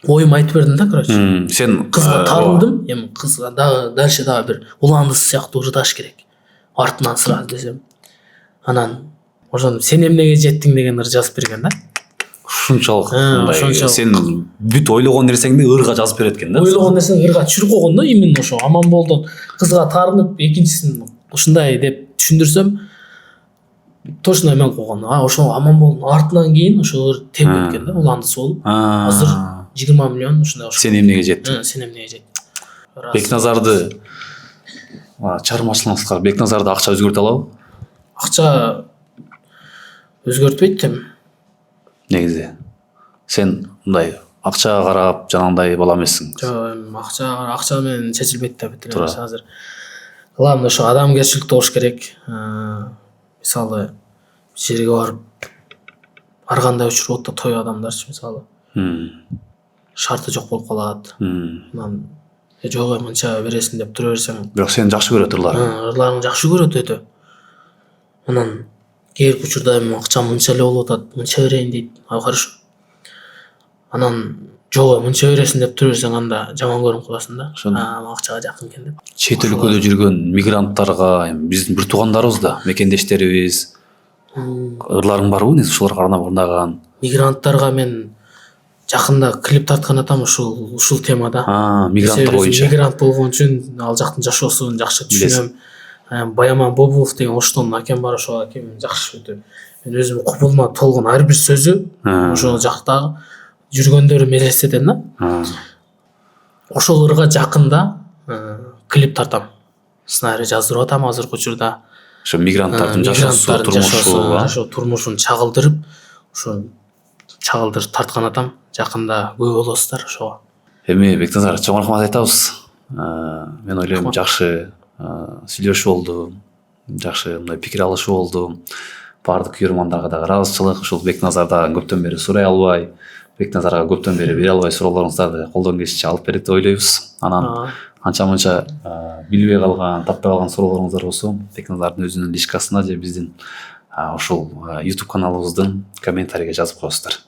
оюм айтып бердим да, короче. Сен кызга таарындым, эми кызга дальше дагы бир уланышы сыяктуу ырдаш керек. Артынан сразу десем. Анан ошону сен эмнеге жеттиң деген ыр жазып берген да. Ушунчалык мындай сен бүт ойлогон нерсеңди ырга жазып берет экен да. Ойлогон нерсени ырга түшүрүп койгон да, именно ошо Аманболдон кызга таарынып экинчисин ушундай деп түшүндүрсөм, точно эме койгон. Ошол Аманболдун артынан кийин ошо ыр тебип кеткен да, уландысы болуп. Азыр 20 миллион ушундай. Сен эмнеге жеттиң? Сен эмнеге жеттиң? Бекназарды чыгармачылыгына кыскары Бекназарды акча өзгөртө алабы? Акча өзгөртпөйт эми. Негизи сен мындай акчага карап жанагындай бола эмессиң. жок эми акча менен чечилбейт да бүт эле Туура. нерсе азыр. Главное ошо адамгерчиликти болуш керек. Мисалы бир жерге барып ар кандай учур болот да той адамдарчы мисалы шарты жок болуп калат. Анан жок мынча бересиң деп тура берсең, Бирок сени жакшы көрөт ырлар. ырларың жакшы көрөт өтө. Анан кээинки учурда эми акчам мынча эле болуп атат, мынча берейин дейт. Хорошо. Анан жок мынча бересиң деп тура берсең, анда жаман көрүнүп каласың да. Акчага жакын экен деп. Чет өлкөдө жүргөн мигранттарга эми биздин бир туугандарыбыз да, мекендештерибиз. Ырларың барбы негизи ушуларга карап ырдаган? Мигранттарга мен жакында клип тарткан атам ушул темада. Мигранттар боюнча. Мигрант болгон үчүн ал жактын жашоосун жакшы түшүнөм. Баяман Бобулов деген Оштон акем бар, ошол акем жакшы өтө. Мен өзүм купулма толгон ар бир сөзү ошол жакта жүргөндөрүм элестетем да. Ошол ырга жакында клип тартам. Сценарий жаздырып атам азыркы учурда. Ошо мигранттардын жашоосу, турмушун чагылдырып, ошо чагылдырып тарткан атам. Жакында көп болосуздар ошого. Эми Бекназар, чоң рахмат айтабыз. Мен ойлойм жакшы сүйлөшүү болду, жакшы мындай пикир алышуу болду. Бардык көрөрмандарга да ыраазычылык. Ушул Бекназарда көптөн бери сурай албай, Бекназарга көптөн бери бере албай суроолоруңуздарды колдон келишинче алып берет деп ойлойбуз. Анан анча-мынча билбей калган, таппай калган суроолоруңуздар болсо, Бекназардын өзүнүн личкасына же биздин ушул YouTube каналыбыздын комментарийге жазып коесуздар.